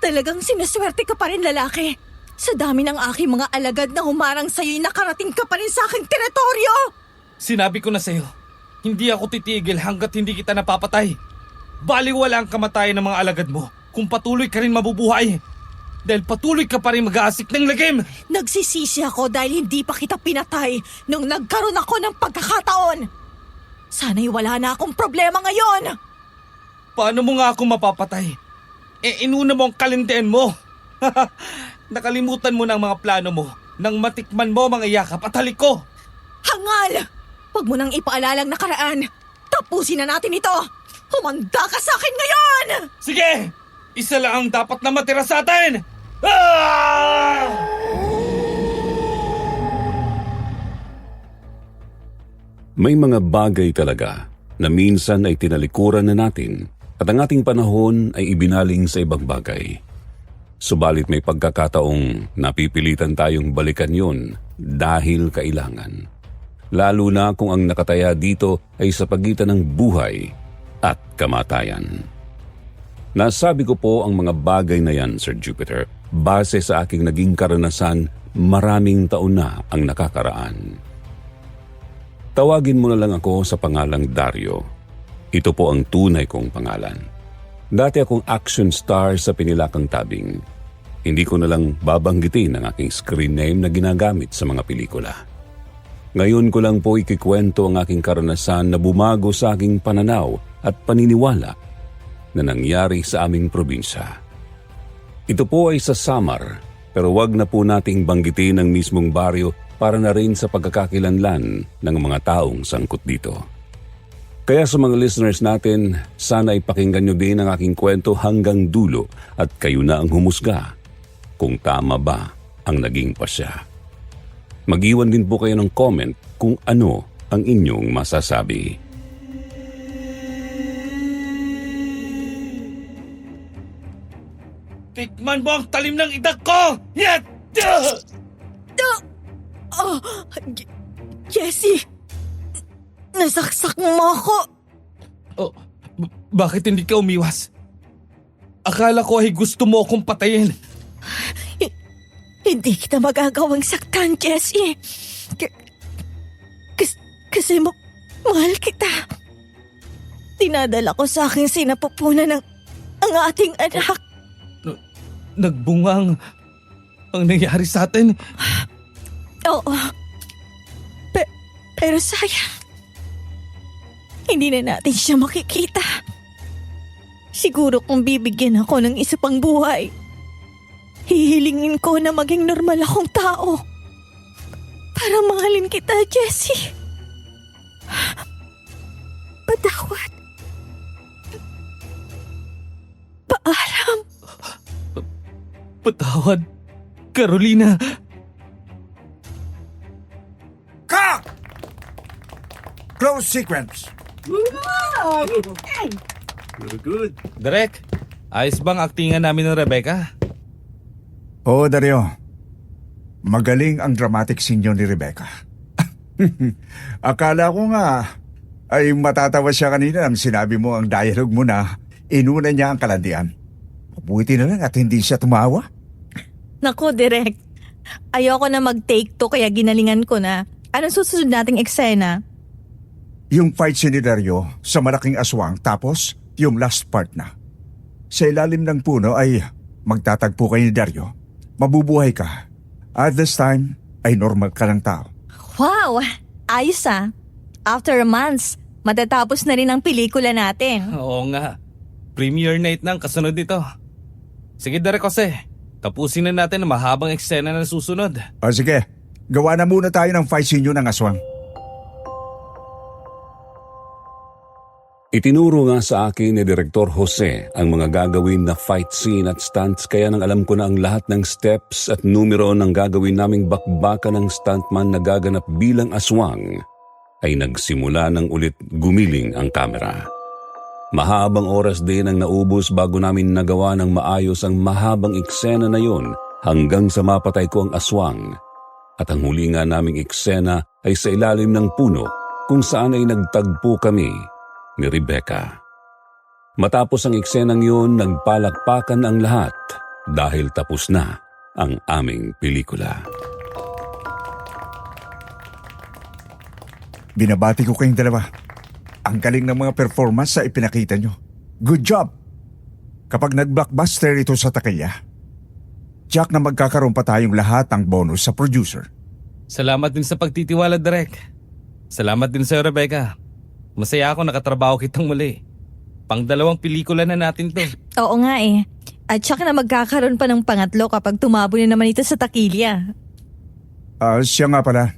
Talagang sinaswerte ka pa rin, lalaki. Sa dami ng aking mga alagad na humarang sa'yo'y nakarating ka pa rin sa aking teritoryo! Sinabi ko na sa'yo, hindi ako titigil hanggat hindi kita napapatay. Baliwala ang kamatayan ng mga alagad mo kung patuloy ka rin mabubuhay. Dahil patuloy ka pa rin mag-aasik ng lagim! Nagsisisi ako dahil hindi pa kita pinatay nung nagkaroon ako ng pagkakataon. Sana'y wala na akong problema ngayon! Paano mo nga ako mapapatay? Inuna mo ang kalindian mo! Nakalimutan mo ng mga plano mo nang matikman mo mga yakap at halik ko! Hangal! Huwag mo nang ipaalalang nakaraan! Tapusin na natin ito! Humanda ka sa akin ngayon! Sige! Isa lang ang dapat na matira sa atin! Ah! May mga bagay talaga na minsan ay tinalikuran na natin at ang ating panahon ay ibinaling sa ibang bagay. Subalit may pagkakataong napipilitan tayong balikan yun dahil kailangan. Lalo na kung ang nakataya dito ay sa pagitan ng buhay at kamatayan. Nasabi ko po ang mga bagay na yan, Sir Jupiter, base sa aking naging karanasan maraming taon na ang nakakaraan. Tawagin mo na lang ako sa pangalang Dario. Ito po ang tunay kong pangalan. Dati akong action star sa Pinilakang Tabing. Hindi ko na lang babanggitin ang aking screen name na ginagamit sa mga pelikula. Ngayon ko lang po ikikwento ang aking karanasan na bumago sa aking pananaw at paniniwala na nangyari sa aming probinsya. Ito po ay sa Samar, pero wag na po nating banggitin ang mismong baryo para na rin sa pagkakakilanlan ng mga taong sangkot dito. Kaya sa mga listeners natin, sana ipakinggan nyo din ang aking kwento hanggang dulo at kayo na ang humusga kung tama ba ang naging pasya. Mag-iwan din po kayo ng comment kung ano ang inyong masasabi. Tikman mo ang talim ng idak ko! Yat! Jesse! Nasaksak mo ako! Oh, bakit hindi ka umiwas? Akala ko ay gusto mo akong patayin. Hindi kita magagawang saktan, Jesse. Kasi mahal kita. Dinadala ko sa aking sinapupunan ng ang ating anak. Nagbungang ang nangyari sa atin. Oo. Pero sayang. Hindi na natin siya makikita. Siguro kung bibigyan ako ng isa pang buhay, hihilingin ko na maging normal akong tao. Para mahalin kita, Jessie. Patawad. Paalam. Patawad, Carolina. Cut! Close sequence. Good. Direk, ayos bang aktingan namin ng Rebecca? Oo, Dario. Magaling ang dramatic scene ni Rebecca. Akala ko nga ay matatawa siya kanina nang sinabi mo ang dialogue mo na inuna niya ang kalandian. Mabuti na lang at hindi siya tumawa. Naku, Direk. Ayoko na mag-take to kaya ginalingan ko na. Anong susunod nating eksena? Yung fight si Dario sa malaking aswang tapos yung last part na. Sa ilalim ng puno ay magtatagpo kayo ni Dario. Mabubuhay ka. At this time ay normal ka ng tao. Wow! Ayos ah. After months, matatapos na rin ang pelikula natin. Oo nga. Premiere night ng kasunod nito. Sige, Direk Jose. Tapusin na natin ang mahabang eksena na susunod. O sige, gawa na muna tayo ng fight scene ng aswang. Itinuro nga sa akin ni Direktor Jose ang mga gagawin na fight scene at stunts kaya nang alam ko na ang lahat ng steps at numero ng gagawin naming bakbakan ng stuntman na gaganap bilang aswang, ay nagsimula ng ulit gumiling ang kamera. Mahabang oras din ang naubos bago namin nagawa ng maayos ang mahabang eksena na yon hanggang sa mapatay ko ang aswang. At ang huli nga naming eksena ay sa ilalim ng puno kung saan ay nagtagpo kami ni Rebecca. Matapos ang eksenang yun, nagpalakpakan ang lahat dahil tapos na ang aming pelikula. Binabati ko kayong dalawa. Ang galing ng mga performance sa ipinakita nyo. Good job! Kapag nag-blockbuster ito sa takeya, Jack, na magkakaroon pa tayong lahat ng bonus sa producer. Salamat din sa pagtitiwala, Direk. Salamat din sa'yo, Rebecca. Masaya ako nakatrabaho kitang muli. Pang-2 pelikula na natin to. Oo nga eh. At saka na magkakaroon pa ng pangatlo kapag tumabo na naman ito sa takilya. Siya nga pala.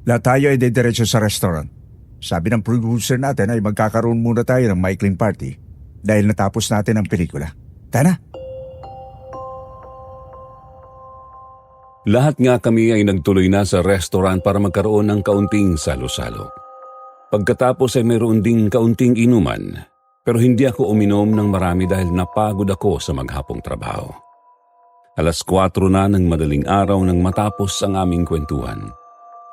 Lahat tayo ay dediretso sa restaurant. Sabi ng producer natin ay magkakaroon muna tayo ng maikling party dahil natapos natin ang pelikula. Tara! Lahat nga kami ay nagtuloy na sa restaurant para magkaroon ng kaunting salo-salo. Pagkatapos ay mayroon ding kaunting inuman, pero hindi ako uminom ng marami dahil napagod ako sa maghapong trabaho. 4:00 na ng madaling araw nang matapos ang aming kwentuhan.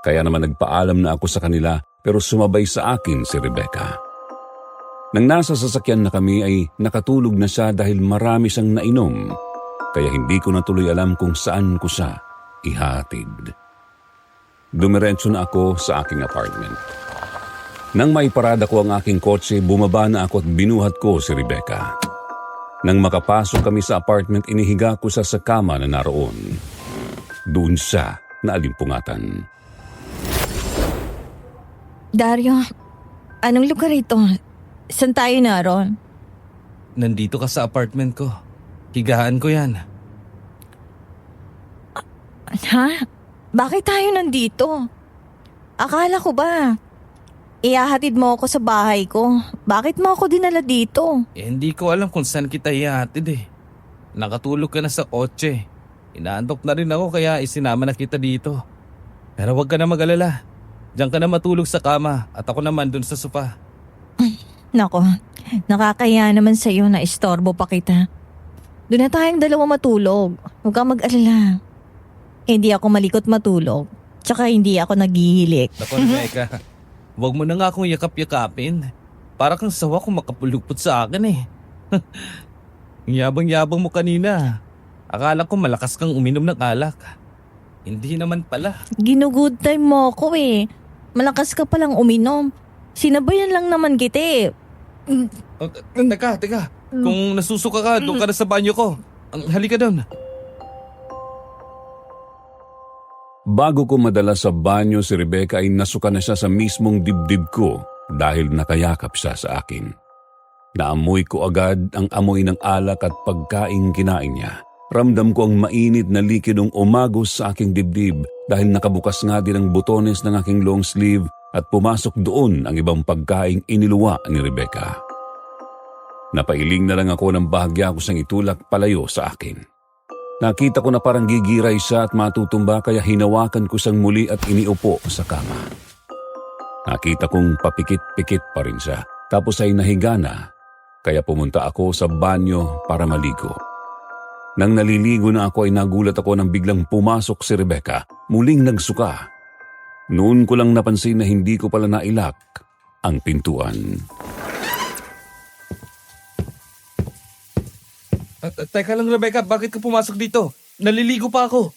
Kaya naman nagpaalam na ako sa kanila pero sumabay sa akin si Rebecca. Nang nasa sasakyan na kami ay nakatulog na siya dahil marami siyang nainom, kaya hindi ko na tuloy alam kung saan ko siya ihatid. Dumiretso na ako sa aking apartment. Nang maiparada ko ang aking kotse, bumaba na ako at binuhat ko si Rebecca. Nang makapasok kami sa apartment, inihiga ko siya sa kama na naroon. Doon siya naalimpungatan. Dario, anong lugar ito? Saan tayo naroon? Nandito ka sa apartment ko. Higaan ko yan. Ha? Bakit tayo nandito? Akala ko ba ihahatid mo ako sa bahay ko? Bakit mo ako dinala dito? Hindi ko alam kung saan kita ihatid eh. Nakatulog ka na sa kotse. Inaantok na rin ako kaya isinama na kita dito. Pero wag ka na mag-alala. Diyan ka na matulog sa kama at ako naman dun sa sofa. Nako, nakakaya naman sa'yo na istorbo pa kita. Doon na tayong 2 matulog. Huwag kang mag-alala. Hindi ako malikot matulog. Tsaka hindi ako naghihilik. Naku, Rebecca, wag mo na nga akong yakap-yakapin. Para kang sawa kung makapulupot sa akin eh. Ang yabang-yabang mo kanina. Akala ko malakas kang uminom ng alak. Hindi naman pala. Ginugood time mo ako eh. Malakas ka palang uminom. Sinabayan lang naman kita eh. Teka. Kung nasusuka ka, doon ka na sa banyo ko. Halika doon. Bago ko madala sa banyo si Rebecca ay nasuka na siya sa mismong dibdib ko dahil nakayakap siya sa akin. Naamoy ko agad ang amoy ng alak at pagkaing kinain niya. Ramdam ko ang mainit na likidong umagos sa aking dibdib dahil nakabukas nga din ang butones ng aking long sleeve at pumasok doon ang ibang pagkaing iniluwa ni Rebecca. Napailing na lang ako ng bahagya ko siyang itulak palayo sa akin. Nakita ko na parang gigiray siya at matutumba kaya hinawakan ko siyang muli at iniupo sa kama. Nakita kong papikit-pikit pa rin siya tapos ay nahiga na kaya pumunta ako sa banyo para maligo. Nang naliligo na ako ay nagulat ako nang biglang pumasok si Rebecca, muling nagsuka. Noon ko lang napansin na hindi ko pala nailak ang pintuan. Teka lang, Rebecca, bakit ka pumasok dito? Naliligo pa ako.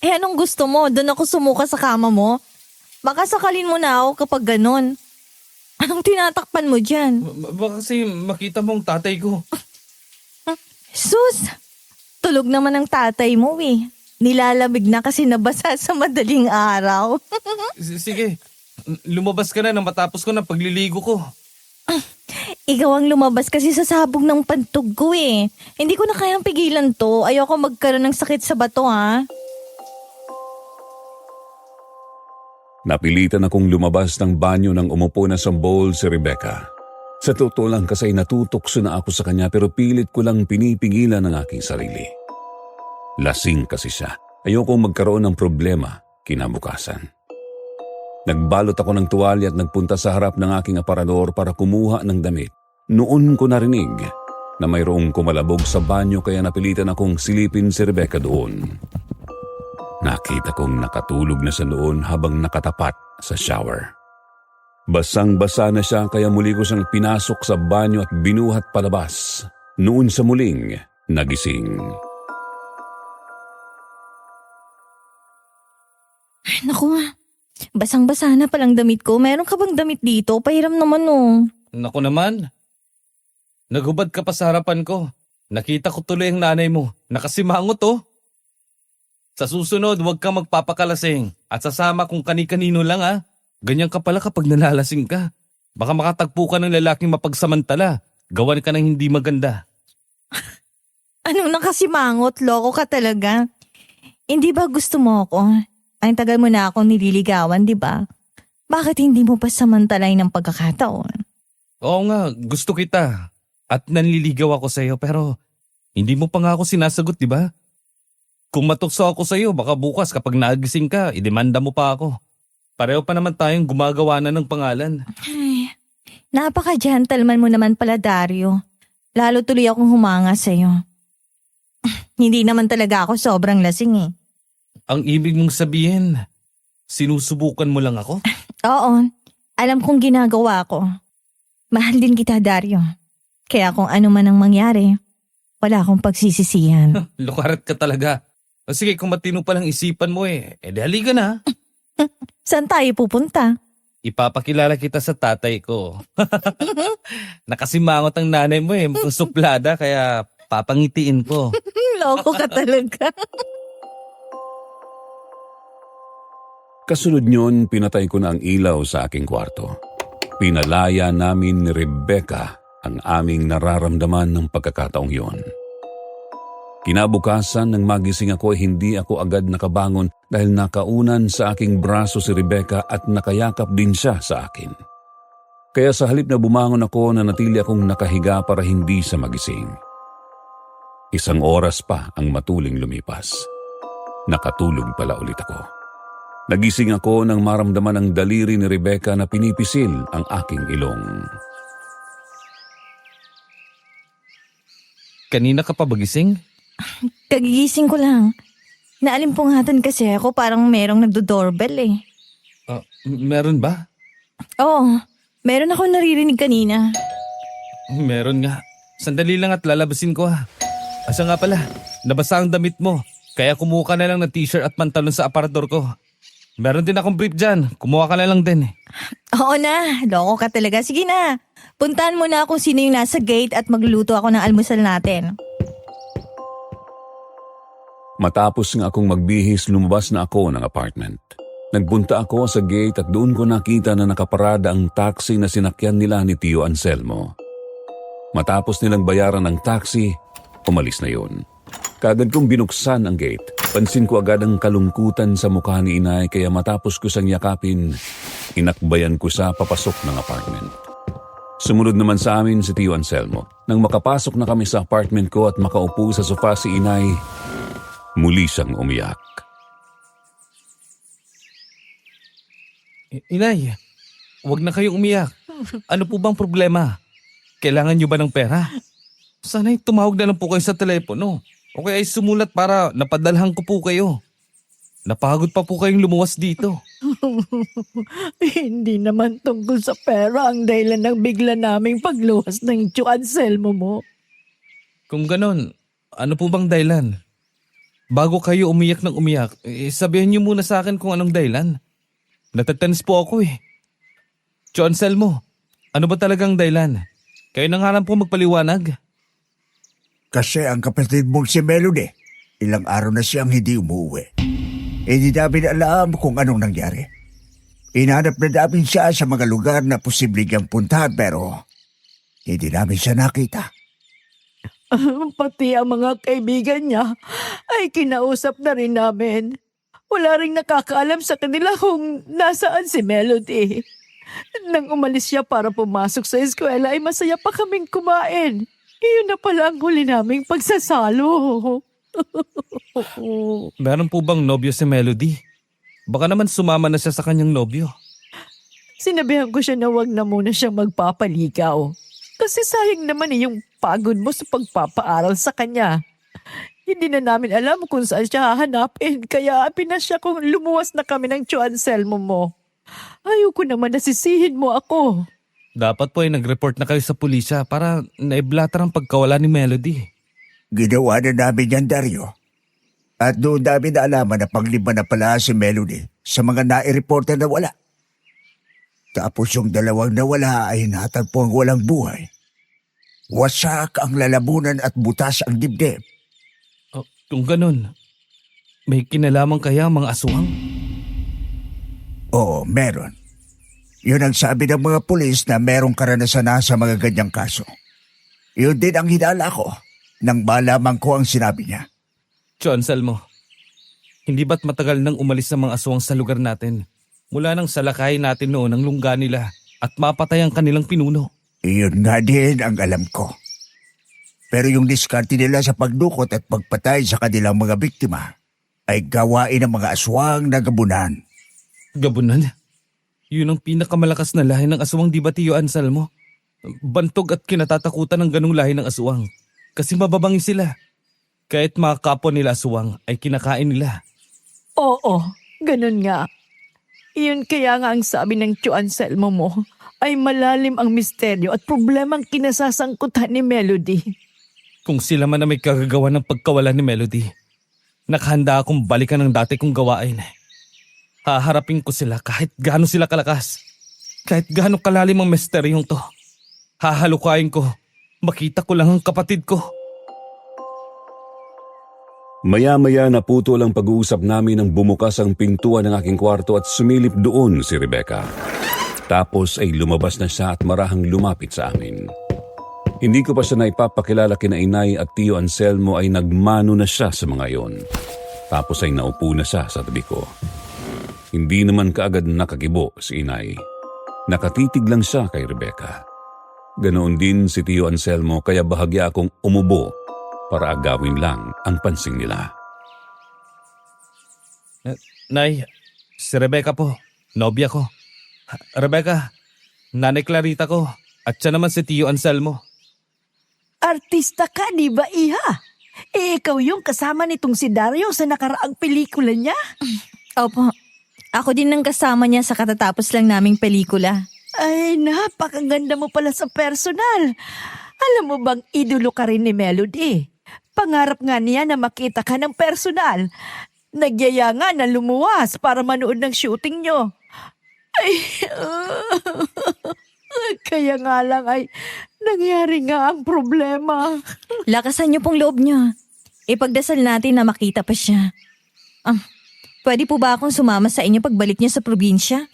Eh anong gusto mo? Doon ako sumuka sa kama mo? Baka sakalin mo na ako kapag ganon. Anong tinatakpan mo dyan? Baka kasi makita mo ang tatay ko. Sus! Tulog naman ang tatay mo eh. Nilalamig na kasi nabasa sa madaling araw. Sige, lumabas ka na nang matapos ko ng pagliligo ko. Ikaw ang lumabas kasi sa sabog ng pantog ko eh. Hindi ko na kayang pigilan to. Ayoko magkaroon ng sakit sa bato ha. Napilitan akong lumabas ng banyo nang umupo na sa bowl si Rebecca. Sa totoo lang kasi natutokso na ako sa kanya pero pilit ko lang pinipigilan ang aking sarili. Lasing kasi siya. Ayokong magkaroon ng problema kinabukasan. Nagbalot ako ng tuwalya at nagpunta sa harap ng aking aparador para kumuha ng damit. Noon ko narinig na mayroong kumalabog sa banyo kaya napilitan akong silipin si Rebecca doon. Nakita kong nakatulog na siya noon habang nakatapat sa shower. Basang-basa na siya kaya muli ko siyang pinasok sa banyo at binuhat palabas. Noon sa muling nagising. Naku, basang-basa na palang damit ko. Meron ka bang damit dito? Pahiram naman oh. Naku naman. Naghubad ka pa sa harapan ko. Nakita ko tuloy ang nanay mo. Nakasimangot oh. Sa susunod, huwag kang magpapakalasing at sasama kung kani-kanino lang ah. Ganyan ka pala kapag nalalasing ka. Baka makatagpo ka ng lalaking mapagsamantala. Gawan ka ng hindi maganda. Anong nakasimangot? Loko ka talaga. Hindi ba gusto mo ako? Ang tagal mo na akong nililigawan, di ba? Bakit hindi mo pa samantalay ng pagkakataon? Oo nga, gusto kita. At nanliligaw ako sa'yo pero hindi mo pa nga ako sinasagot, di ba? Kung matukso ako sa'yo, baka bukas kapag nagising ka, idemanda mo pa ako. Pareho pa naman tayong gumagawa na ng pangalan. Ay, napaka-gentleman mo naman pala, Dario. Lalo tuloy akong humanga sa'yo. Hindi naman talaga ako sobrang lasing eh. Ang ibig mong sabihin, sinusubukan mo lang ako? Oo, alam kong ginagawa ko. Mahal din kita, Dario. Kaya kung ano man ang mangyari, wala akong pagsisisihan. Lukarat ka talaga. O sige, kung matino palang isipan mo edi halika na. Saan tayo pupunta? Ipapakilala kita sa tatay ko. Nakasimangot ang nanay mo mukhang suplada kaya papangitiin ko. Loko ka talaga. Kasunod nyon, pinatay ko na ang ilaw sa aking kwarto. Pinalaya namin ni Rebecca ang aming nararamdaman ng pagkakataong yon. Kinabukasan nang magising ako ay hindi ako agad nakabangon dahil nakaunan sa aking braso si Rebecca at nakayakap din siya sa akin. Kaya sa halip na bumangon ako, nanatili akong nakahiga para hindi sa magising. 1 oras pa ang matuling lumipas. Nakatulog pala ulit ako. Nagising ako nang maramdaman ang daliri ni Rebecca na pinipisil ang aking ilong. Kanina ka pa bagising? Kagigising ko lang. Naalimpungatan kasi ako parang merong nagdo-doorbell eh. Meron ba? Oo, meron ako naririnig kanina. Meron nga. Sandali lang at lalabasin ko ha. Asa nga pala, nabasa ang damit mo. Kaya kumuha ka na lang ng t-shirt at pantalon sa aparador ko. Meron din akong brief dyan. Kumuha ka na lang din. Oo na, loko ka talaga. Sige na, puntahan mo na kung sino yung nasa gate at magluluto ako ng almusal natin. Matapos nga akong magbihis, lumabas na ako ng apartment. Nagpunta ako sa gate at doon ko nakita na nakaparada ang taxi na sinakyan nila ni Tio Anselmo. Matapos nilang bayaran ng taxi, umalis na yun. Kaagad kong binuksan ang gate. Pansin ko agad ang kalungkutan sa mukha ni inay kaya matapos ko siyang yakapin, inakbayan ko sa papasok ng apartment. Sumunod naman sa amin si Tio Anselmo. Nang makapasok na kami sa apartment ko at makaupo sa sofa si inay, muli siyang umiyak. Inay, huwag na kayong umiyak. Ano po bang problema? Kailangan niyo ba ng pera? Sana'y tumawag na lang po kayo sa telepono. O kaya ay sumulat para napadalhan ko po kayo. Napagod pa po kayong lumuwas dito. Hindi naman tungkol sa pera ang dahilan ng bigla naming pagluwas ng Tio Anselmo mo. Kung ganon, ano po bang dahilan? Bago kayo umiyak ng umiyak, sabihin niyo muna sa akin kung anong dahilan. Natatanis po ako Tio Anselmo, ano ba talagang dahilan? Kayo nang harap po magpaliwanag. Kasi ang kapatid mong si Melody, ilang araw na siyang hindi umuwi. Hindi namin alam kung anong nangyari. Inanap na namin siya sa mga lugar na posibleng niyang puntahan pero hindi namin siya nakita. Pati ang mga kaibigan niya ay kinausap na rin namin. Wala ring nakakaalam sa kanila kung nasaan si Melody. Nang umalis siya para pumasok sa eskwela ay masaya pa kaming kumain. Iyon na pala ang huli naming pagsasalo. Meron po bang nobyo si Melody? Baka naman sumama na siya sa kanyang nobyo. Sinabihan ko siya na wag na muna siyang magpapaligaw. Kasi sayang naman yung pagod mo sa pagpapaaral sa kanya. Hindi na namin alam kung saan siya hahanapin kaya pinasya kong lumuwas na kami ng Tio Anselmo mo. Ayoko naman nasisihin mo ako. Dapat po ay nag-report na kayo sa pulisya para naiblatar ang pagkawala ni Melody. Ginawa na namin yan, Dario. At doon namin naalaman na paglima na pala si Melody sa mga nai-reporter na wala. Tapos yung dalawang nawala ay natagpo ang walang buhay. Wasak ang lalamunan at butas ang dibdib. Kung ganun, may kinalaman kaya ang mga aswang? Oo, meron. Yun ang sabi ng mga pulis na merong karanasan na sa mga ganyang kaso. Yun din ang hinala ko nang malaman ko ang sinabi niya. Tio Anselmo, hindi ba't matagal nang umalis ang mga aswang sa lugar natin? Mula nang salakayin natin noon ang lungga nila at mapatay ang kanilang pinuno. Iyon nga din ang alam ko. Pero yung diskarte nila sa pagdukot at pagpatay sa kanilang mga biktima ay gawain ng mga aswang na gabunan. Gabunan? Yun ang pinakamalakas na lahi ng aswang, di ba, Tio Anselmo? Bantog at kinatatakutan ng ganung lahi ng aswang. Kasi mababangi sila. Kahit mga kapwa nila aswang ay kinakain nila. Oo, ganun nga. Iyon kaya nga ang sabi ng Tio Anselmo mo ay malalim ang misteryo at problemang kinasasangkutan ni Melody. Kung sila man na may kagagawa ng pagkawala ni Melody, nakahanda akong balikan ng dati kong gawain. Haharapin ko sila kahit gaano sila kalakas. Kahit gaano kalalim ang misteryong to. Hahalukayin ko. Makita ko lang ang kapatid ko. Maya-maya naputol ang pag-uusap namin nang bumukas ang pintuan ng aking kwarto at sumilip doon si Rebecca. Tapos ay lumabas na siya at marahang lumapit sa amin. Hindi ko pa siya naipapakilala kina Inay at Tio Anselmo ay nagmano na siya sa mga yon. Tapos ay naupo na siya sa tabi ko. Hindi naman kaagad nakakibo si Inay. Nakatitig lang siya kay Rebecca. Ganoon din si Tio Anselmo kaya bahagya akong umubo para agawin lang ang pansin nila. Nay, si Rebecca po. Nobya ko. Rebecca, Nanay Clarita ko. At siya naman si Tio Anselmo. Artista ka, di ba, Iha? Ikaw yung kasama nitong si Dario sa nakaraang pelikula niya? Opo. Ako din ang kasama niya sa katatapos lang naming pelikula. Ay, napakaganda mo pala sa personal. Alam mo bang idolo ka rin ni Melody? Pangarap nga niya na makita ka ng personal. Nagyaya nga na lumuwas para manood ng shooting nyo. Ay, kaya nga lang ay nangyari nga ang problema. Lakasan niyo pong loob niyo. Ipagdasal natin na makita pa siya. Pwede po ba akong sumama sa inyo pagbalik niya sa probinsya?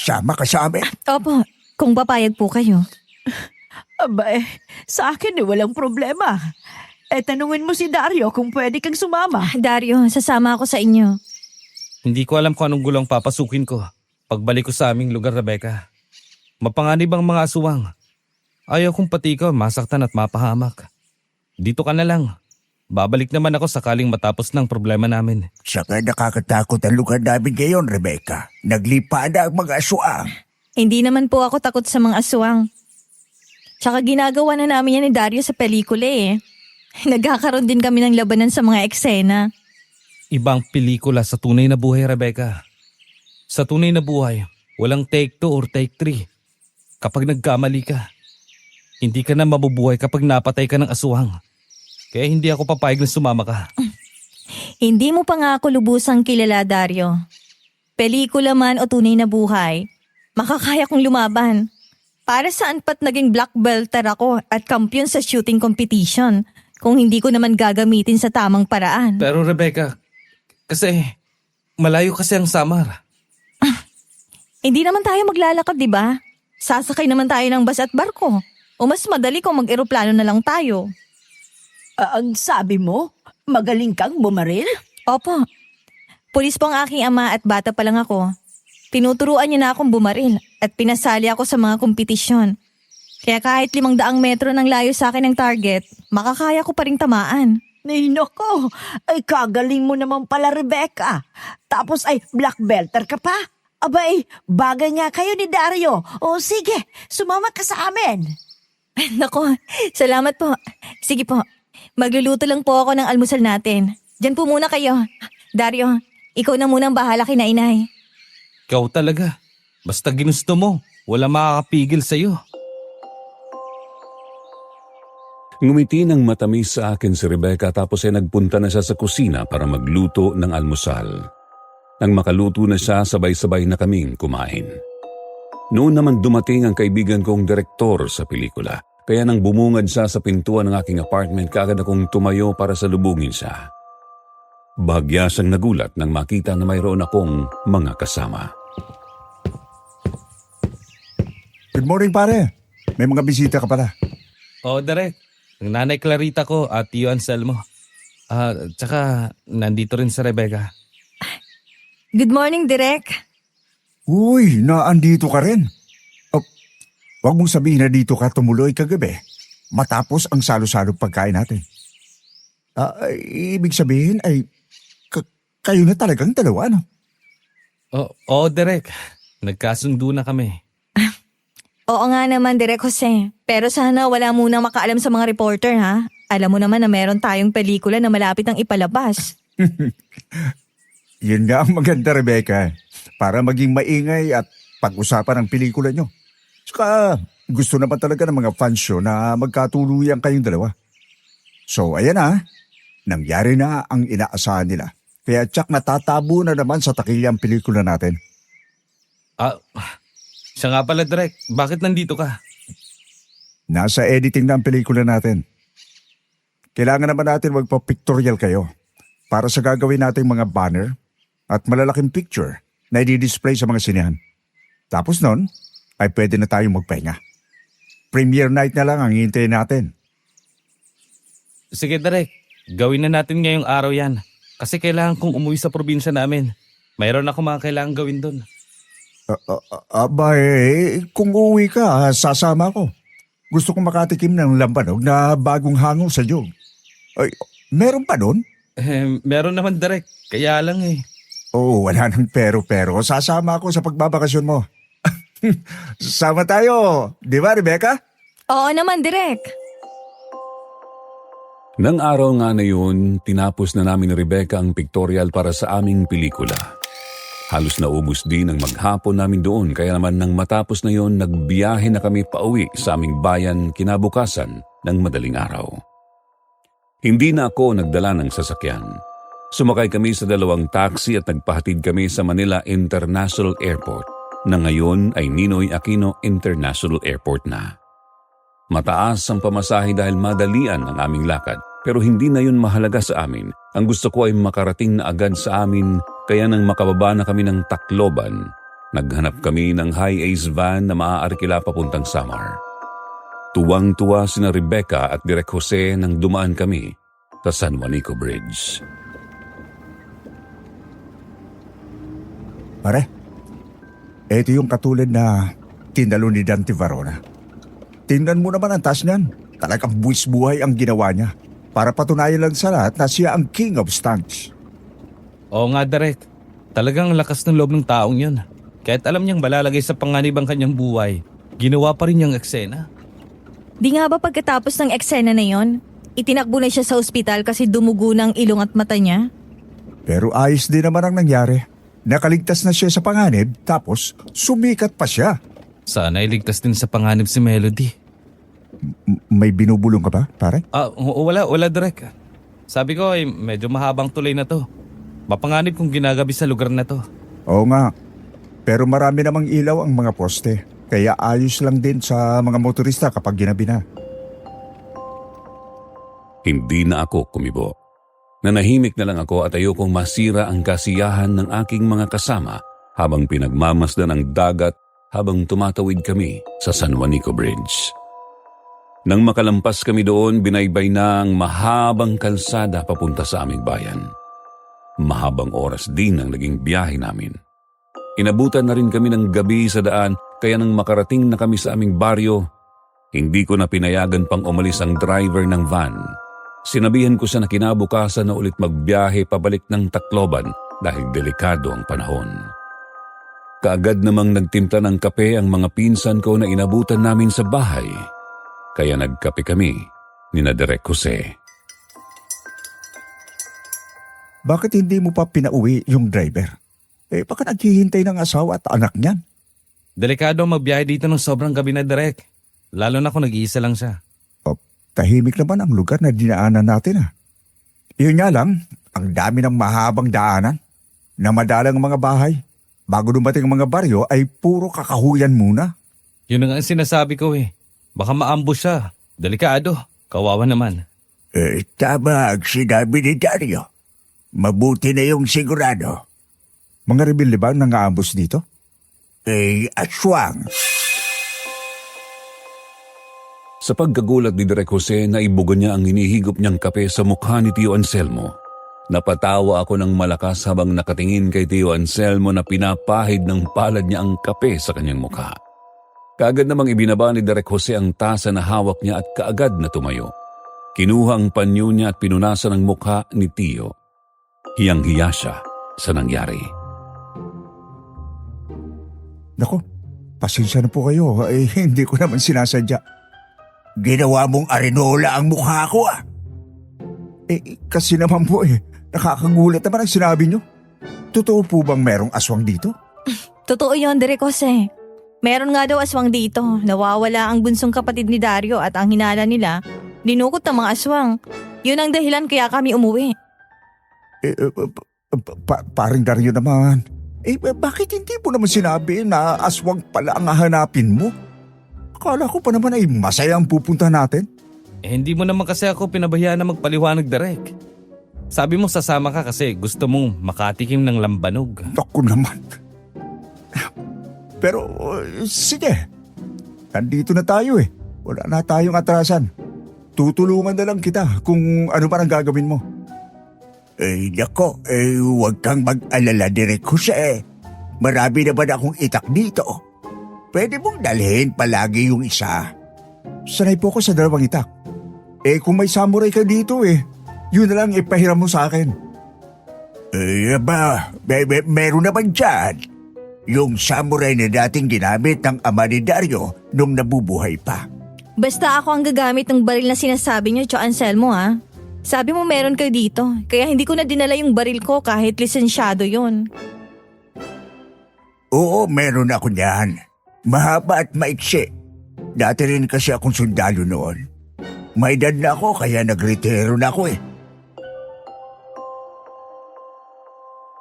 Sama ka sa amin? Opo, kung papayag po kayo. Aba sa akin walang problema. Tanungin mo si Dario kung pwede kang sumama. Dario, sasama ako sa inyo. Hindi ko alam kung anong gulong papasukin ko pagbalik ko sa aming lugar, Rebecca. Mapanganib ang mga aswang. Ayaw kong pati ikaw masaktan at mapahamak. Dito ka na lang. Babalik naman ako sakaling matapos ng problema namin. Saka nakakatakot ang lugar namin ngayon, Rebecca. Naglipa na ang mga aswang. Hindi naman po ako takot sa mga aswang. Tsaka ginagawa na namin yan ni Dario sa pelikula eh. Nagkakaroon din kami ng labanan sa mga eksena. Ibang pelikula sa tunay na buhay, Rebecca. Sa tunay na buhay, walang take 2 or take 3. Kapag nagkamali ka, hindi ka na mabubuhay kapag napatay ka ng aswang. Kaya hindi ako papayag na sumama ka. Hindi mo pa nga ako lubusang kilala, Dario. Pelikula man o tunay na buhay, makakaya kong lumaban. Para saan pat naging black belter ako at kampiyon sa shooting competition kung hindi ko naman gagamitin sa tamang paraan. Pero Rebecca, kasi malayo kasi ang Samar. Hindi naman tayo maglalakad, di ba? Sasakay naman tayo ng bus at barko. O mas madali kung mag-eroplano na lang tayo. Ang sabi mo, magaling kang bumaril? Opo. Pulis po ang aking ama at bata pa lang ako. Tinuturuan niya na akong bumaril at pinasali ako sa mga kompetisyon. Kaya kahit 500 metro ng layo sa akin ang target, makakaya ko pa ring tamaan. Ay, nako. Ay, kagaling mo naman pala, Rebecca. Tapos ay black belter ka pa. Abay, bagay nga kayo ni Dario. O sige, sumama ka sa amin. Nako, salamat po. Sige po, magluluto lang po ako ng almusal natin. Diyan po muna kayo. Dario, ikaw na muna ang bahala kina Inay. Ikaw talaga. Basta ginusto mo, wala makakapigil sa'yo. Ngumiti ng matamis sa akin si Rebecca tapos ay nagpunta na siya sa kusina para magluto ng almusal. Nang makaluto na siya, sabay-sabay na kaming kumain. Noon naman dumating ang kaibigan kong direktor sa pelikula. Kaya nang bumungad siya sa pintuan ng aking apartment, kaagad akong tumayo para salubungin siya. Bahagya siyang nagulat nang makita na mayroon akong mga kasama. Good morning, pare. May mga bisita ka pala. Oo, Direk. Ang nanay Clarita ko at Tio Anselmo. Tsaka nandito rin si Rebecca. Good morning, Direk. Uy, naandito ka rin. Oh, wag mong sabihin na dito ka tumuloy kagabi matapos ang salo-salo pagkain natin. Ibig sabihin ay kayo na talagang dalawa, no? Oo, Direk. Nagkasundo na kami. Oo nga naman, Direk Jose. Pero sana wala munang makaalam sa mga reporter, ha? Alam mo naman na meron tayong pelikula na malapit ang ipalabas. Yun nga ang maganda, Rebecca. Para maging maingay at pag-usapan ang pelikula nyo. Saka gusto naman talaga ng mga fans nyo na magkatuluyan kayong dalawa. So ayan na, nangyari na ang inaasahan nila. Kaya tsak natatabo na naman sa takilyang pelikula natin. Siya nga pala, Direk. Bakit nandito ka? Nasa editing na ang pelikula natin. Kailangan naman natin magpa-pictorial kayo para sa gagawin nating mga banner at malalaking picture na i-display sa mga sinehan. Tapos nun, ay pwede na tayong magpahinga. Premiere night na lang ang hihintayin natin. Sige, Direk. Gawin na natin ngayong araw yan. Kasi kailangan kong umuwi sa probinsya namin. Mayroon ako mga kailangan gawin doon. Kung uuwi ka, sasama ko. Gusto kong makatikim ng lambanog na bagong hango sa Diyog. Ay, meron pa doon? Meron naman, Direk. Kaya lang eh. Oo, wala nang pero-pero. Sasama ako sa pagbabakasyon mo. Sama tayo. Di ba, Rebecca? Oo naman, Direk. Nang araw nga na yun, tinapos na namin ni Rebecca ang pictorial para sa aming pelikula. Halos naubos din ang maghapon namin doon, kaya naman nang matapos na yun, nagbiyahe na kami pauwi sa aming bayan kinabukasan ng madaling araw. Hindi na ako nagdala ng sasakyan. Sumakay kami sa 2 taxi at nagpahatid kami sa Manila International Airport, na ngayon ay Ninoy Aquino International Airport na. Mataas ang pamasahe dahil madalian ang aming lakad, pero hindi na yun mahalaga sa amin. Ang gusto ko ay makarating na agad sa amin, kaya nang makababa na kami ng Tacloban, naghanap kami ng high-ace van na maaarkila papuntang Samar. Tuwang-tuwa sina Rebecca at Direk Jose nang dumaan kami sa San Juanico Bridge. Pare, ito yung katulad na tinalo ni Dante Varona. Tingnan mo naman ang taas niyan. Talagang buwis buhay ang ginawa niya para patunayan lang sa lahat na siya ang king of stunts. Oo nga, Direk. Talagang lakas ng loob ng taong yun. Kahit alam niyang malalagay sa panganib ang kanyang buhay, ginawa pa rin niyang eksena. Di nga ba pagkatapos ng eksena na yon, itinakbo na siya sa ospital kasi dumugo ng ilong at mata niya? Pero ayos din naman ang nangyari. Nakaligtas na siya sa panganib, tapos sumikat pa siya. Sana iligtas din sa panganib si Melody. May binubulong ka ba, pare? Wala, Direk. Sabi ko ay medyo mahabang tuloy na to. Mapanganib kung ginagabi sa lugar na to. Oo nga. Pero marami namang ilaw ang mga poste. Kaya ayos lang din sa mga motorista kapag ginabi na. Hindi na ako kumibo. Nanahimik na lang ako at ayokong masira ang kasiyahan ng aking mga kasama habang pinagmamasdan ang dagat habang tumatawid kami sa San Juanico Bridge. Nang makalampas kami doon, binaybay na ang mahabang kalsada papunta sa aming bayan. Mahabang oras din ang naging biyahe namin. Inabutan na rin kami ng gabi sa daan, kaya nang makarating na kami sa aming baryo, hindi ko na pinayagan pang umalis ang driver ng van. Sinabihan ko siya na kinabukasan na ulit magbiyahe pabalik ng Tacloban dahil delikado ang panahon. Kaagad namang nagtimpla ng kape ang mga pinsan ko na inabutan namin sa bahay, kaya nagkape kami ni Direk Jose. Bakit hindi mo pa pinauwi yung driver? Baka naghihintay ng asawa at anak niyan. Delikado ang magbiyahe dito ng sobrang gabi na, Direk. Lalo na kung nag-iisa lang siya. Tahimik naman ang lugar na dinaanan natin Yun nga lang, ang dami ng mahabang daanan na madalang mga bahay. Bago dumating ang mga baryo ay puro kakahuyan muna. Yun na nga ang sinasabi ko eh. Baka maambush siya. Delikado. Kawawa naman. Tama ang sinabi ni Dario. Mabuti na yung sigurado. Mga rebelde ba ang nangaambos dito? Aswang. Sa pagkagulat ni Direk Jose, naibugan niya ang hinihigop niyang kape sa mukha ni Tio Anselmo. Napatawa ako ng malakas habang nakatingin kay Tio Anselmo na pinapahid ng palad niya ang kape sa kanyang mukha. Kaagad namang ibinaba ni Direk Jose ang tasa na hawak niya at kaagad na tumayo. Kinuha ang panyo niya at pinunasan ang mukha ni Tio. Hiyang-hiya siya sa nangyari. Nako, pasensya na po kayo. Hindi ko naman sinasadya. Ginawa mong arinola ang mukha ko Kasi naman po nakakagulat naman ang sinabi nyo. Totoo po bang merong aswang dito? Totoo yun, Direk Jose. Meron nga daw aswang dito. Nawawala ang bunsong kapatid ni Dario at ang hinala nila, dinukot ng mga aswang. Yun ang dahilan kaya kami umuwi. Paring Dario naman. Bakit hindi mo naman sinabi na aswang pala ang hahanapin mo? Akala ko pa naman ay masaya ang pupunta natin. Hindi mo naman kasi ako pinabayaan na magpaliwanag, Direk. Sabi mo sasama ka kasi gusto mong makatikim ng lambanog. Naku naman. Pero sige, nandito na tayo Wala na tayong atrasan. Tutulungan na lang kita kung ano pa ang gagawin mo. Nako, huwag kang mag-alala, Direk Jose. Marami naman akong itak dito. Pwede mong dalhin palagi yung isa. Sanay po ako sa dalawang itak. Kung may samurai ka dito yun na lang ipahiram mo sa akin. Meron naman dyan. Yung samurai na dating ginamit ng ama ni Dario nung nabubuhay pa. Basta ako ang gagamit ng baril na sinasabi niyo, Tio Anselmo Sabi mo meron kayo dito, kaya hindi ko na dinala yung baril ko kahit lisensyado yun. Oo, meron ako niyan. Mahaba at maiksi. Dati rin kasi akong sundalo noon. May edad na ako kaya nagretiro na ako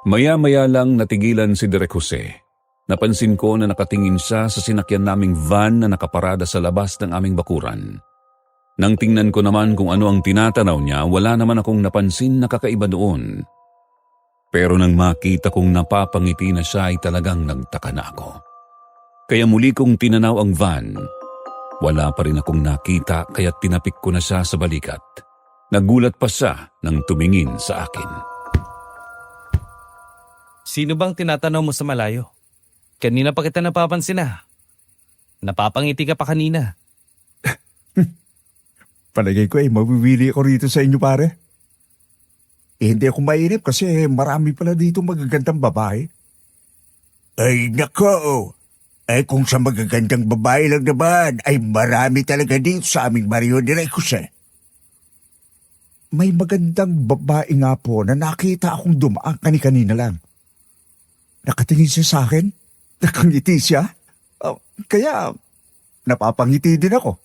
Maya-maya lang natigilan si Direk Jose. Napansin ko na nakatingin siya sa sinakyan naming van na nakaparada sa labas ng aming bakuran. Nang tingnan ko naman kung ano ang tinatanaw niya, wala naman akong napansin na kakaiba doon. Pero nang makita kong napapangiti na siya ay talagang nagtaka na ako. Kaya muli kong tinanaw ang van. Wala pa rin akong nakita kaya tinapik ko na siya sa balikat. Nagulat pa siya nang tumingin sa akin. Sino bang tinatanaw mo sa malayo? Kanina pa kita napapansin Napapangiti ka pa kanina. Palagay ko mawiwili ako rito sa inyo pare. Hindi ako mainip kasi marami pala dito magagandang babae. Ay nako! Kung sa magagandang babae lang naman, ay marami talaga dito sa aming baryo, Direk Jose. May magandang babae nga po na nakita akong dumaan kanina lang. Nakatingin siya sa akin, nakangiti siya, kaya napapangiti din ako.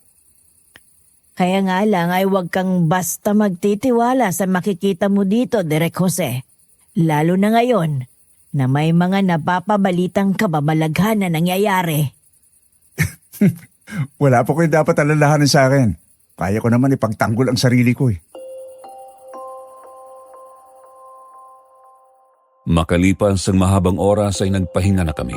Kaya nga lang ay huwag kang basta magtitiwala sa makikita mo dito, Direk Jose. Lalo na ngayon na may mga napapabalitang kababalaghan na nangyayari. Wala po kayo dapat alalahanin sa akin. Kaya ko naman ipagtanggol ang sarili ko Makalipas ang mahabang oras ay nagpahinga na kami.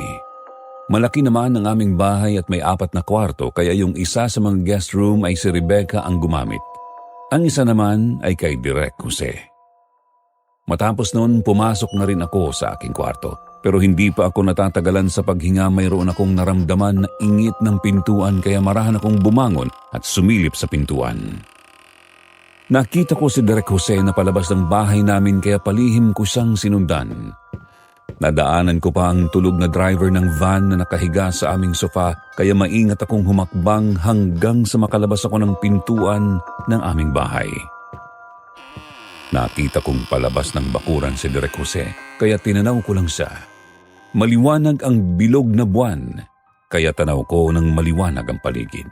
Malaki naman ang aming bahay at may 4 na kwarto kaya yung isa sa mga guest room ay si Rebecca ang gumamit. Ang isa naman ay kay Direk Jose. Matapos noon, pumasok na rin ako sa aking kwarto. Pero hindi pa ako natatagalan sa paghinga, mayroon akong naramdaman na ingit ng pintuan kaya marahan akong bumangon at sumilip sa pintuan. Nakita ko si Direk Jose na palabas ng bahay namin kaya palihim ko siyang sinundan. Nadaanan ko pa ang tulog na driver ng van na nakahiga sa aming sofa kaya maingat akong humakbang hanggang sa makalabas ako ng pintuan ng aming bahay. Nakita kong palabas ng bakuran si Direk Jose kaya tinanaw ko lang siya. Maliwanag ang bilog na buwan kaya tanaw ko ng maliwanag ang paligid.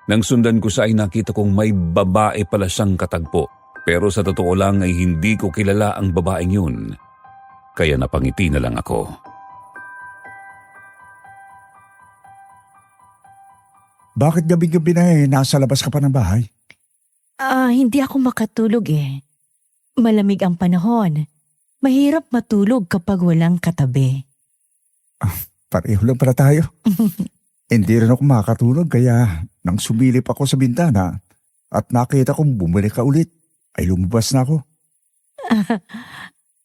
Nang sundan ko siya ay nakita kong may babae pala siyang katagpo. Pero sa totoo lang ay hindi ko kilala ang babaeng yun. Kaya napangiti na lang ako. Bakit gabi-gabi na nasa labas ka pa ng bahay? Hindi ako makatulog eh. Malamig ang panahon. Mahirap matulog kapag walang katabi. Pareho lang pala tayo. Hindi rin ako makatulog kaya nang sumilip ako sa bintana at nakita kong bumalik ka ulit, ay lumabas na ako.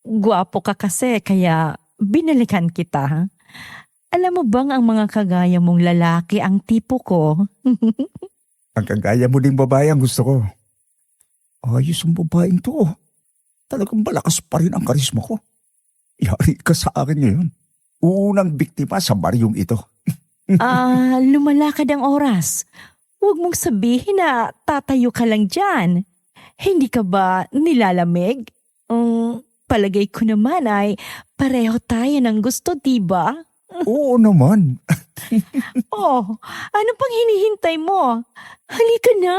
Gwapo ka kasi kaya binalikan kita. Alam mo bang ang mga kagaya mong lalaki ang tipo ko? Ang kagaya mo ding babae ang gusto ko. Ayos ang babaeng to. Talagang malakas pa rin ang karisma ko. Yari ka sa akin ngayon. Unang biktima sa baryong ito. Lumalakad ang oras. Huwag mong sabihin na tatayo ka lang dyan. Hindi ka ba nilalamig? Palagay ko naman ay pareho tayo ng gusto, diba? Oo naman. Oh, ano pang hinihintay mo? Halika na.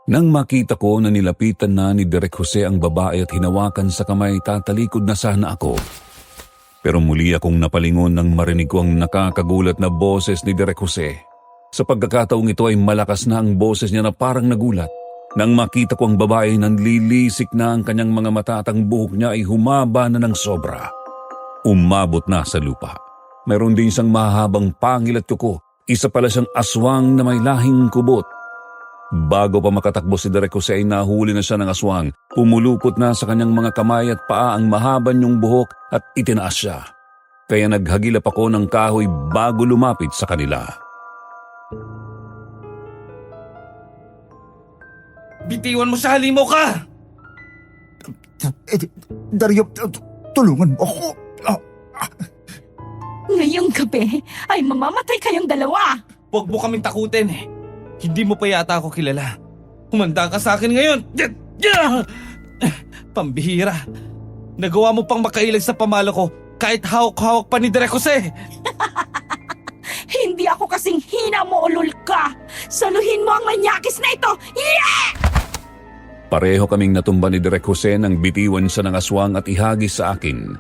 Nang makita ko na nilapitan na ni Direk Jose ang babae at hinawakan sa kamay, tatalikod na sana ako. Pero muli akong napalingon nang marinig ko ang nakakagulat na boses ni Direk Jose. Sa pagkakataong ito ay malakas na ang boses niya na parang nagulat. Nang makita ko ang babae, nanlilisik na ang kanyang mga mata at ang buhok niya ay humaba na ng sobra. Umabot na sa lupa. Meron din siyang mahabang pangil at kuko. Isa pala siyang aswang na may lahing kubot. Bago pa makatakbo si Direk Jose ay nahuli na siya ng aswang. Pumulupot na sa kanyang mga kamay at paa ang mahaba niyong buhok at itinaas siya. Kaya naghagilap ako ng kahoy bago lumapit sa kanila. Bitiwan mo siya, halimaw ka! Dario, tulungan mo ako. Ngayong gabi ay mamamatay kayong dalawa. Huwag mo kaming takutin eh. Hindi mo pa yata ako kilala. Humanda ka sa akin ngayon. Pambihira. Nagawa mo pang makailag sa pamalo ko kahit hawak-hawak pa ni Direk Jose. Hindi ako kasing hina mo, ulol ka. Saluhin mo ang manyakis na ito. Pareho kaming natumba ni Direk Jose nang bitiwan siya ng aswang at ihagis sa akin.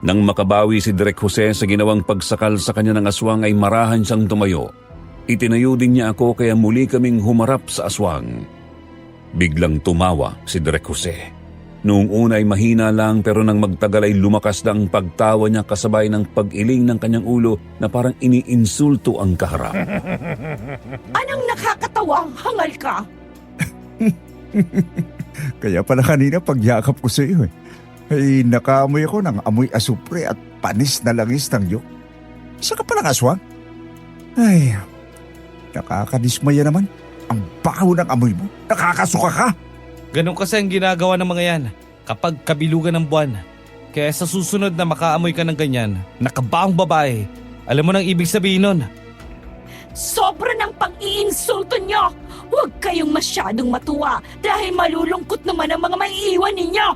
Nang makabawi si Direk Jose sa ginawang pagsakal sa kanya ng aswang ay marahan siyang tumayo. Itinayo din niya ako kaya muli kaming humarap sa aswang. Biglang tumawa si Direk Jose. Noong una ay mahina lang pero nang magtagal ay lumakas na ang pagtawa niya kasabay ng pag-iling ng kanyang ulo na parang iniinsulto ang kaharap. Anong nakakatawang hangal ka? Kaya pala kanina pagyakap ko sa iyo ay nakaamoy ako ng amoy asupre at panis na langis ng yuk. Isa ka palang aswang? Ay, nakakadismaya naman. Ang baho ng amoy mo. Nakakasuka ka. Ganun kasi ang ginagawa ng mga yan kapag kabilugan ng buwan. Kaya sa susunod na makaamoy ka ng ganyan, nakabaong babae, alam mo nang ibig sabihin nun. Sobra ng pag-iinsulto nyo! Huwag kayong masyadong matuwa dahil malulungkot naman ang mga maiiwan ninyo!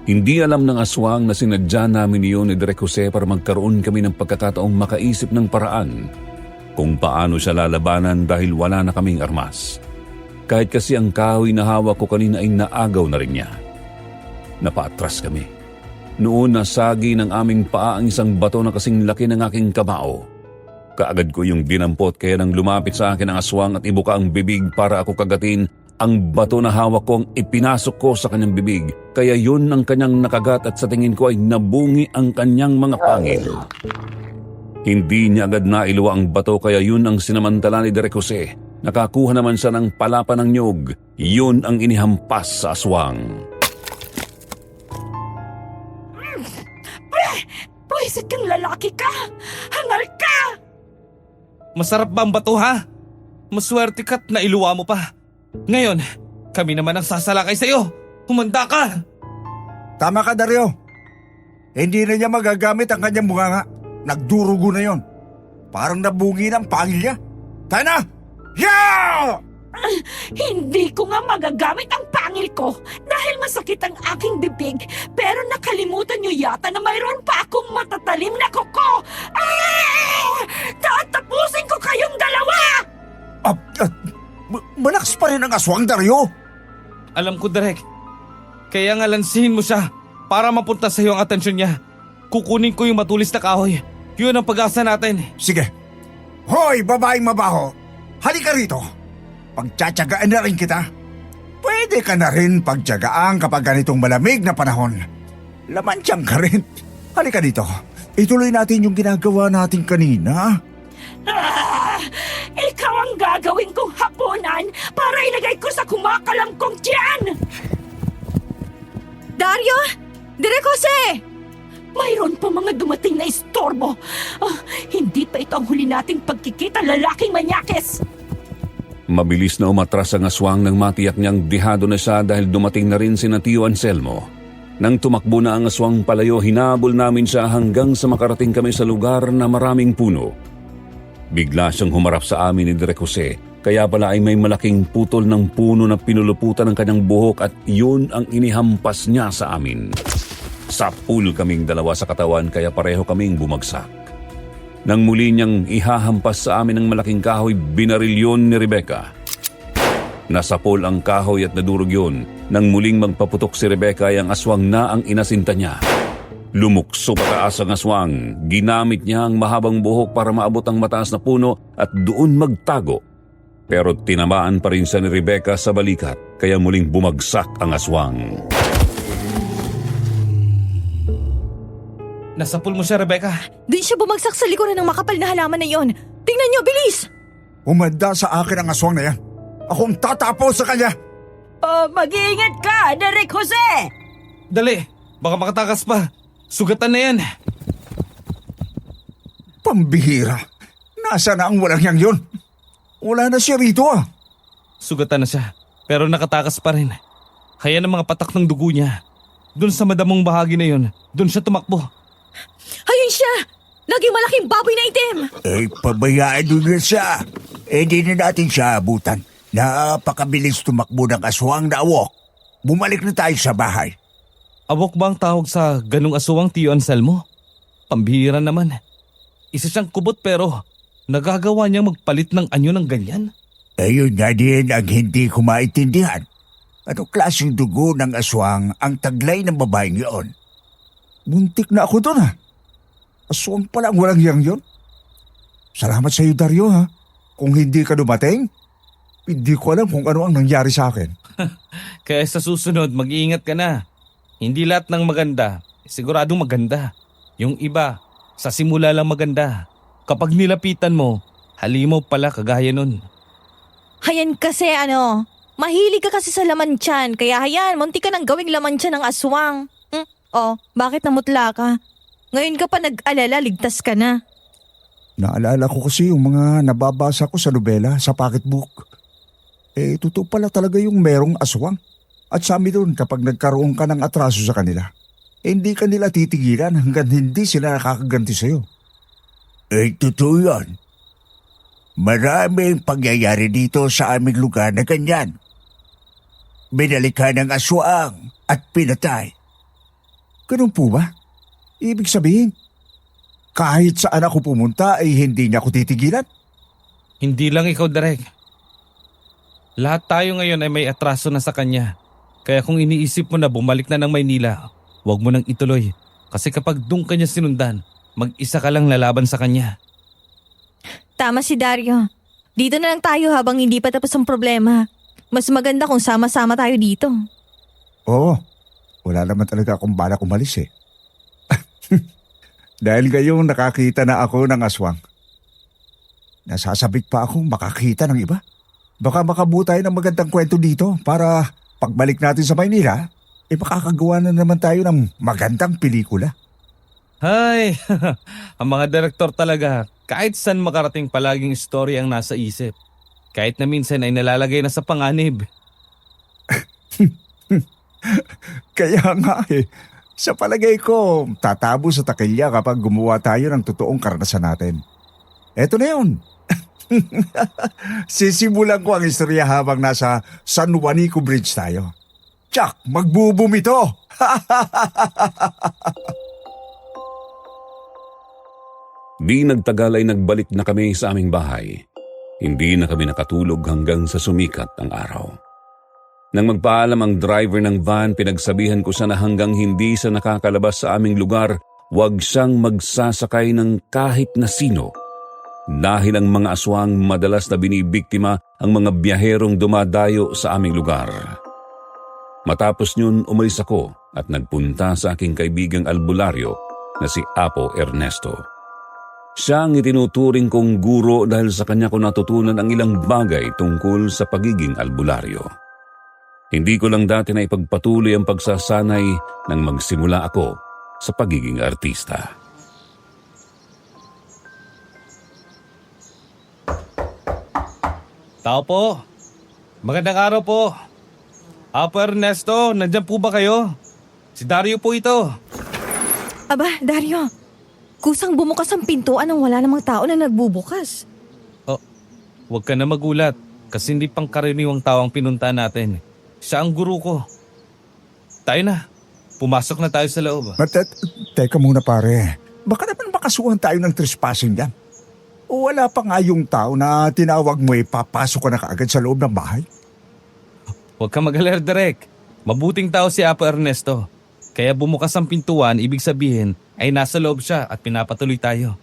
Hindi alam ng aswang na sinadya namin iyon ni Direk Jose para magkaroon kami ng pagkakataong makaisip ng paraan kung paano siya lalabanan dahil wala na kaming armas. Kahit kasi ang kahoy na hawak ko kanina ay naagaw na rin niya. Napaatras kami. Noon nasagi ng aming paa ang isang bato na kasing laki ng aking kamao. Kaagad ko yung dinampot kaya nang lumapit sa akin ang aswang at ibuka ang bibig para ako kagatin, ang bato na hawak ko ang ipinasok ko sa kanyang bibig. Kaya yun ang kanyang nakagat at sa tingin ko ay nabungi ang kanyang mga pangil. Hindi niya agad nailuwa ang bato kaya yun ang sinamantala ni Direk Jose. Nakakuha naman siya ng palapa ng nyog. Yun ang inihampas sa aswang. Pwisit kang lalaki ka! Hangal ka! Masarap ba ang bato ha? Maswerte ka't nailuwa mo pa. Ngayon, kami naman ang sasalakay sa'yo. Humanda ka! Tama ka, Dario. Hindi na niya magagamit ang kanyang bunganga. Nagdurugo na yon. Parang nabungi ng pangil niya. Tayo na! Yeah! Hindi ko nga magagamit ang pangil ko dahil masakit ang aking bibig. Pero nakalimutan niyo yata na mayroon pa akong matatalim na kuko. Tatapusin ko kayong dalawa! Malakas pa rin ang aswang, Dario. Alam ko, Direk. Kaya nga lansihin mo siya para mapunta sa iyo ang atensyon niya. Kukunin ko yung matulis na kahoy. Yun ang pag-asa natin. Sige. Hoy, babaeng mabaho. Halika rito. Pagtsatsagaan na rin kita. Pwede ka na rin pagtsagaan kapag ganitong malamig na panahon. Laman siyang ka rin. Halika dito. Ituloy natin yung ginagawa natin kanina. Ikaw ang gagawin kong hapunan para ilagay ko sa kumakalam kong tiyan! Dario! Direk Jose! Mayroon pa mga dumating na istorbo. Hindi pa ito ang huli nating pagkikita, lalaking manyakis. Mabilis na umatras ang aswang nang matiyak niyang dihado na siya dahil dumating na rin si Tio Anselmo. Nang tumakbo na ang aswang palayo, hinabol namin siya hanggang sa makarating kami sa lugar na maraming puno. Bigla siyang humarap sa amin ni Direk Jose, kaya pala ay may malaking putol ng puno na pinuluputan ng kanyang buhok at yun ang inihampas niya sa amin. Sapul kaming dalawa sa katawan kaya pareho kaming bumagsak. Nang muli niyang ihahampas sa amin ng malaking kahoy, binaril yun ni Rebecca. Nasapol ang kahoy at nadurog yun. Nang muling magpaputok si Rebecca ay ang aswang na ang inasinta niya. Lumukso pataas ang aswang. Ginamit niya ang mahabang buhok para maabot ang mataas na puno at doon magtago. Pero tinamaan pa rin siya ni Rebecca sa balikat kaya muling bumagsak ang aswang. Nasapul mo siya, Rebecca. Di siya bumagsak sa likuran ng makapal na halaman na yon. Tingnan niyo, bilis! Umanda sa akin ang aswang na yan. Akong tatapos sa kanya. Mag-iingat ka, Direk Jose! Dali, baka makatakas pa. Sugatan na yan. Pambihira. Nasaan na ang walang yang yun? Wala na siya rito ah. Sugatan na siya, pero nakatakas pa rin. Kaya ng mga patak ng dugo niya. Doon sa madamong bahagi na yon, doon siya tumakbo. Ayun siya! Naging malaking baboy na itim! Pabayaan doon na siya. Di na natin siya abutan. Napakabilis tumakbo ng aswang na awok. Bumalik na tayo sa bahay. Awok ba ang tawag sa ganung aswang, Tio Anselmo? Pambihira naman. Isa siyang kubot pero nagagawa niyang magpalit ng anyo ng ganyan. Ayun nga din ang hindi ko maintindihan. Anong klaseng dugo ng aswang ang taglay ng babaeng yun? Muntik na ako doon ah. Aswang pala ang walang yang yun. Salamat sa iyo, Dario ha. Kung hindi ka dumating, hindi ko alam kung ano ang nangyari sa akin. Kaya sa susunod, mag-iingat ka na. Hindi lahat ng maganda, siguradong maganda. Yung iba, sa simula lang maganda. Kapag nilapitan mo, halimaw pala kagaya nun. Hayan kasi mahilig ka kasi sa laman tiyan, kaya hayan, munti ka nang gawing laman tiyan ng aswang. Bakit namutla ka? Ngayon ka pa nag-alala, ligtas ka na. Naalala ko kasi yung mga nababasa ko sa nobela, sa pocketbook. Totoo pala talaga yung merong aswang. At sabi doon kapag nagkaroon ka ng atraso sa kanila, hindi ka nila titigilan hanggang hindi sila nakakaganti sa'yo. Totoo yun. Maraming pangyayari dito sa aming lugar na ganyan. Binalikan ng aswang at pinatay. Ganun po ba? Ibig sabihin, kahit saan ako pumunta ay hindi niya ako titigilan? Hindi lang ikaw, Direk. Lahat tayo ngayon ay may atraso na sa kanya. Kaya kung iniisip mo na bumalik na ng Maynila, huwag mo nang ituloy. Kasi kapag doon kanya sinundan, mag-isa ka lang lalaban sa kanya. Tama si Dario. Dito na lang tayo habang hindi pa tapos ang problema. Mas maganda kung sama-sama tayo dito. Oo, wala naman talaga akong balak umalis eh. Dahil ngayong nakakita na ako ng aswang. Nasasabik pa akong makakita ng iba. Baka makabutay ng magandang kwento dito para pagbalik natin sa Maynila, makakagawa na naman tayo ng magandang pelikula. Hay, ang mga direktor talaga, kahit saan makarating palaging istorya ang nasa isip. Kahit na minsan ay nalalagay na sa panganib. Kaya nga sa palagay ko, tatabo sa takilya kapag gumawa tayo ng totoong karanasan natin. Eto na yun. Sisimulan ko ang istorya habang nasa San Juanico Bridge tayo. Tsak, magbubum ito! Di nagtagal ay nagbalik na kami sa aming bahay. Hindi na kami nakatulog hanggang sa sumikat ang araw. Nang magpaalam ang driver ng van, pinagsabihan ko siya na hanggang hindi siya nakakalabas sa aming lugar, huwag siyang magsasakay ng kahit na sino. Dahil ang mga aswang madalas na binibiktima ang mga biyaherong dumadayo sa aming lugar. Matapos yun, umalis ako at nagpunta sa aking kaibigang albularyo na si Apo Ernesto. Siya ang itinuturing kong guro dahil sa kanya ko natutunan ang ilang bagay tungkol sa pagiging albularyo. Hindi ko lang dati na ipagpatuloy ang pagsasanay nang magsimula ako sa pagiging artista. Tao po. Magandang araw po. Apo Ernesto, nandyan po ba kayo? Si Dario po ito. Aba, Dario. Kusang bumukas ang pintuan nang wala namang tao na nagbubukas. Huwag ka na magulat kasi hindi pangkaraniwang tao ang pinunta natin. Siya ang guru ko. Tayo na. Pumasok na tayo sa loob. Teka muna pare, baka naman makasuhan tayo ng trespassing yan. Wala pa nga yung tao na tinawag mo papasok ka na kaagad sa loob ng bahay. Huwag ka mag-alala, Direk. Mabuting tao si Apo Ernesto. Kaya bumukas ang pintuan, ibig sabihin ay nasa loob siya at pinapatuloy tayo.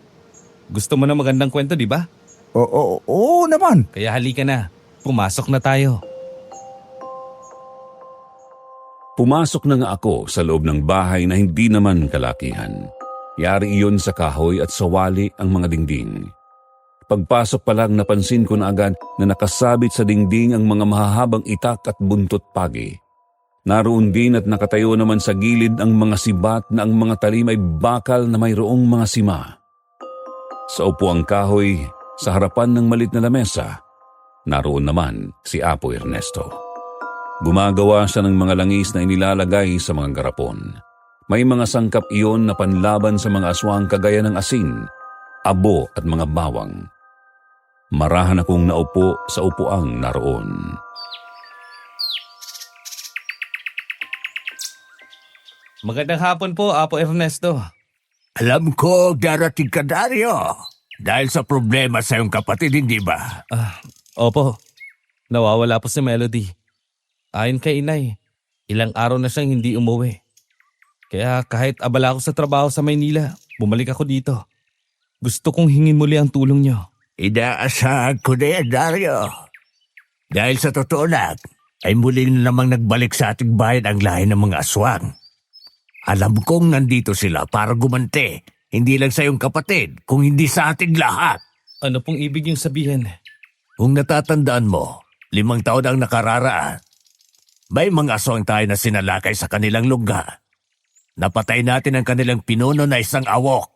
Gusto mo na magandang kwento, di ba? Oo naman. Kaya halika na. Pumasok na tayo. Pumasok na nga ako sa loob ng bahay na hindi naman kalakihan. Yari iyon sa kahoy at sa wali ang mga dingding. Pagpasok pa lang napansin ko na agad na nakasabit sa dingding ang mga mahahabang itak at buntot pagi. Naroon din at nakatayo naman sa gilid ang mga sibat na ang mga talim ay bakal na mayroong mga sima. Sa upuang kahoy, sa harapan ng malit na lamesa, naroon naman si Apo Ernesto. Gumagawa siya ng mga langis na inilalagay sa mga garapon. May mga sangkap iyon na panlaban sa mga aswang kagaya ng asin, abo at mga bawang. Marahan akong naupo sa upuang naroon. Magandang hapon po, Apo Ernesto. Alam ko darating ka, Dario. Dahil sa problema sa iyong kapatid, hindi ba? Opo. Nawawala po si Melody. Ayon kay inay, ilang araw na siyang hindi umuwi. Kaya kahit abala ako sa trabaho sa Maynila, bumalik ako dito. Gusto kong hingin muli ang tulong niyo. Inaasahan ko na yan, Dario. Dahil sa totoo lang, ay muling namang nagbalik sa ating bayan ang lahi ng mga aswang. Alam kong nandito sila para gumante, hindi lang sa iyong kapatid, kung hindi sa ating lahat. Ano pong ibig niyong sabihin? Kung natatandaan mo, 5 taon ang nakararaan. May mga aswang tayo na sinalakay sa kanilang lugar. Napatay natin ang kanilang pinuno na isang awok.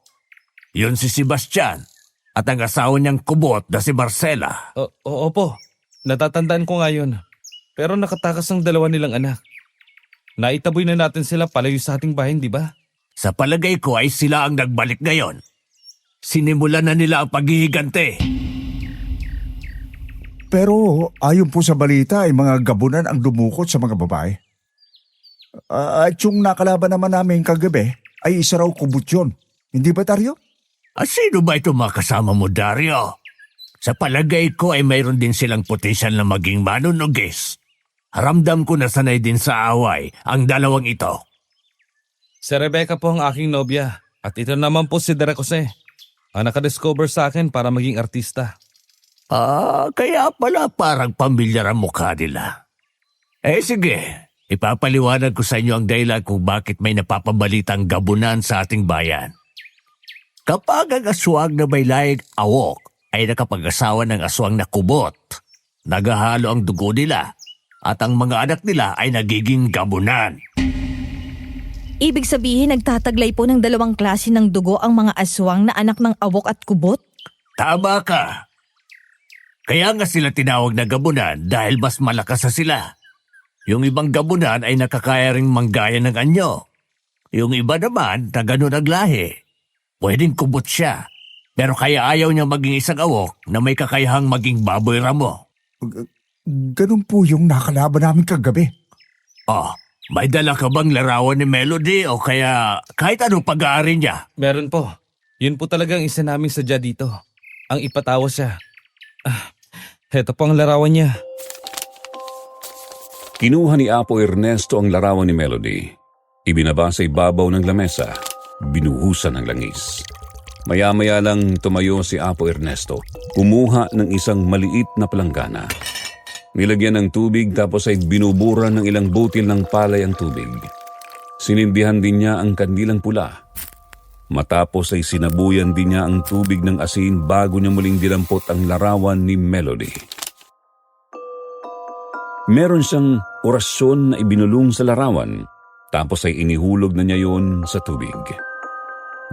Yun si Sebastian at ang asawa niyang kubot na si Marcela. Opo, natatandaan ko nga yun. Pero nakatakas ang 2 nilang anak. Naitaboy na natin sila palayo sa ating bahay, di ba? Sa palagay ko ay sila ang nagbalik ngayon. Sinimulan na nila ang paghihigante. Pero ayon po sa balita ay mga gabunan ang dumukot sa mga babae. At yung nakalaban naman namin kagabi ay isa raw kubot yun. Hindi ba, Dario? Sino ba ito mga kasama mo, Dario? Sa palagay ko ay mayroon din silang potensyal na maging manunugis. Ramdam ko na sanay din sa away ang 2 ito. Si Rebecca po ang aking nobya at ito naman po si Derek Jose. Ang nakadiscover sa akin para maging artista. Kaya pala parang pamilyar ang mukha nila. Sige, ipapaliwanag ko sa inyo ang dahilan kung bakit may napapabalitang gabunan sa ating bayan. Kapag ang aswang na may lahing awok ay nakapag-asawa ng aswang na kubot, nagahalo ang dugo nila at ang mga anak nila ay nagiging gabunan. Ibig sabihin nagtataglay po ng 2 klase ng dugo ang mga aswang na anak ng awok at kubot? Tama ka. Kaya nga sila tinawag na gabunan dahil mas malakas na sila. Yung ibang gabunan ay nakakaya ring manggaya ng anyo. Yung iba naman na ganun ang lahi. Pwedeng kubot siya. Pero kaya ayaw niya maging isang awok na may kakayahang maging baboy ramo. Ganun po yung nakalaban namin kagabi. Oh, may dala ka bang larawan ni Melody o kaya kahit anong pag-aari niya? Meron po. Yun po talagang isa naming sadya dito. Ang ipatawa siya. Heto po ang larawan niya. Kinuha ni Apo Ernesto ang larawan ni Melody. Ibinaba sa ibabaw ng lamesa. Binuhusan ng langis. Maya-maya lang tumayo si Apo Ernesto. Kumuha ng isang maliit na palanggana. Nilagyan ng tubig tapos ay binuburan ng ilang butil ng palay ang tubig. Sinindihan din niya ang kandilang pula. Matapos ay sinabuyan din niya ang tubig ng asin bago niya muling dinampot ang larawan ni Melody. Meron siyang orasyon na ibinulong sa larawan tapos ay inihulog na niya yon sa tubig.